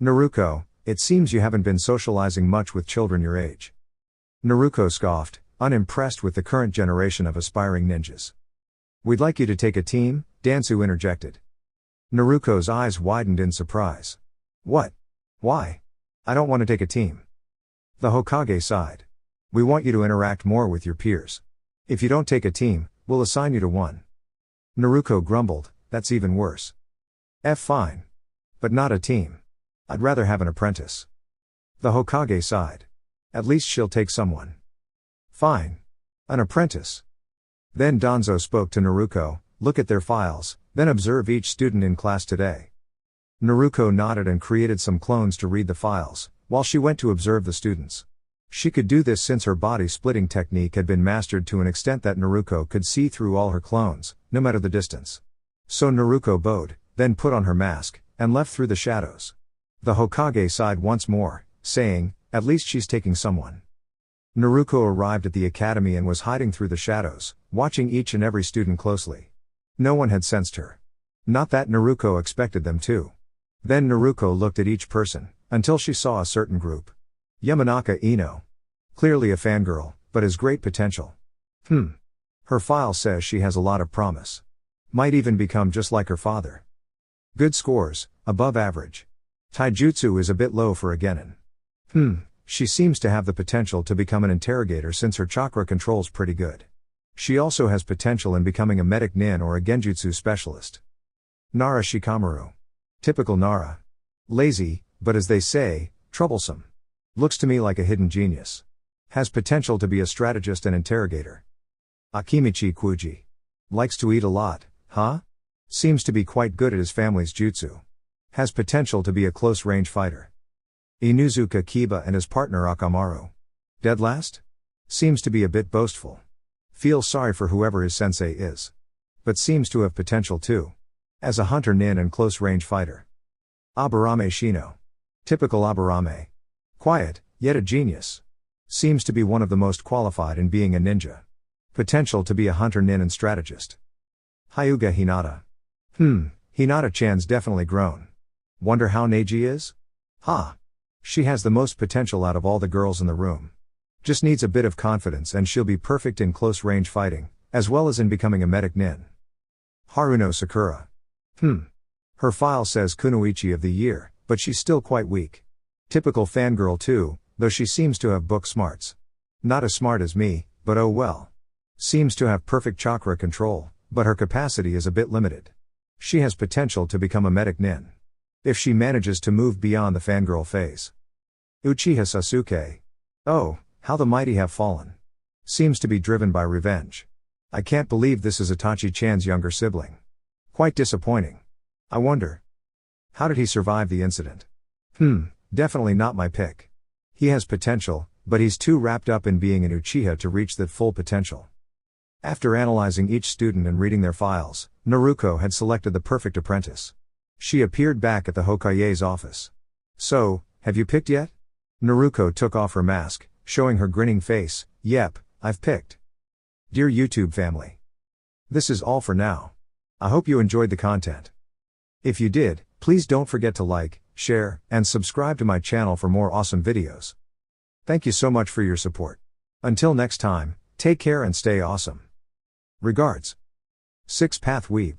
"Naruko, it seems you haven't been socializing much with children your age." Naruko scoffed, unimpressed with the current generation of aspiring ninjas. "We'd like you to take a team," Dansu interjected. Naruko's eyes widened in surprise. "What? Why? I don't want to take a team." The Hokage sighed. "We want you to interact more with your peers. If you don't take a team, we'll assign you to one." Naruko grumbled, "That's even worse." Fine. But not a team. I'd rather have an apprentice." The Hokage sighed. "At least she'll take someone." "Fine. An apprentice." Then Danzo spoke to Naruko, "Look at their files, then observe each student in class today." Naruko nodded and created some clones to read the files, while she went to observe the students. She could do this since her body splitting technique had been mastered to an extent that Naruko could see through all her clones, no matter the distance. So Naruko bowed, then put on her mask, and left through the shadows. The Hokage sighed once more, saying, "At least she's taking someone." Naruko arrived at the academy and was hiding through the shadows, watching each and every student closely. No one had sensed her. Not that Naruko expected them to. Then Naruko looked at each person, until she saw a certain group. Yamanaka Ino. Clearly a fangirl, but has great potential. Her file says she has a lot of promise. Might even become just like her father. Good scores, above average. Taijutsu is a bit low for a genin. She seems to have the potential to become an interrogator since her chakra control's pretty good. She also has potential in becoming a medic nin or a genjutsu specialist. Nara Shikamaru. Typical Nara. Lazy, but as they say, troublesome. Looks to me like a hidden genius. Has potential to be a strategist and interrogator. Akimichi Kuji. Likes to eat a lot, huh? Seems to be quite good at his family's jutsu. Has potential to be a close-range fighter. Inuzuka Kiba and his partner Akamaru. Dead last? Seems to be a bit boastful. Feels sorry for whoever his sensei is. But seems to have potential too. As a hunter nin and close-range fighter. Aburame Shino. Typical Aburame. Quiet, yet a genius. Seems to be one of the most qualified in being a ninja. Potential to be a hunter nin and strategist. Hyuga Hinata. Hinata-chan's definitely grown. Wonder how Neji is? She has the most potential out of all the girls in the room. Just needs a bit of confidence and she'll be perfect in close-range fighting, as well as in becoming a medic nin. Haruno Sakura. Her file says Kunoichi of the year, but she's still quite weak. Typical fangirl too, though she seems to have book smarts. Not as smart as me, but oh well. Seems to have perfect chakra control, but her capacity is a bit limited. She has potential to become a medic nin. If she manages to move beyond the fangirl phase. Uchiha Sasuke. Oh, how the mighty have fallen. Seems to be driven by revenge. I can't believe this is Itachi-chan's younger sibling. Quite disappointing. I wonder. How did he survive the incident? Definitely not my pick. He has potential, but he's too wrapped up in being an Uchiha to reach that full potential. After analyzing each student and reading their files, Naruko had selected the perfect apprentice. She appeared back at the Hokage's office. "So, have you picked yet?" Naruko took off her mask, showing her grinning face. "Yep, I've picked." Dear YouTube family. This is all for now. I hope you enjoyed the content. If you did, please don't forget to like, share, and subscribe to my channel for more awesome videos. Thank you so much for your support. Until next time, take care and stay awesome. Regards. 6 Path Weeb.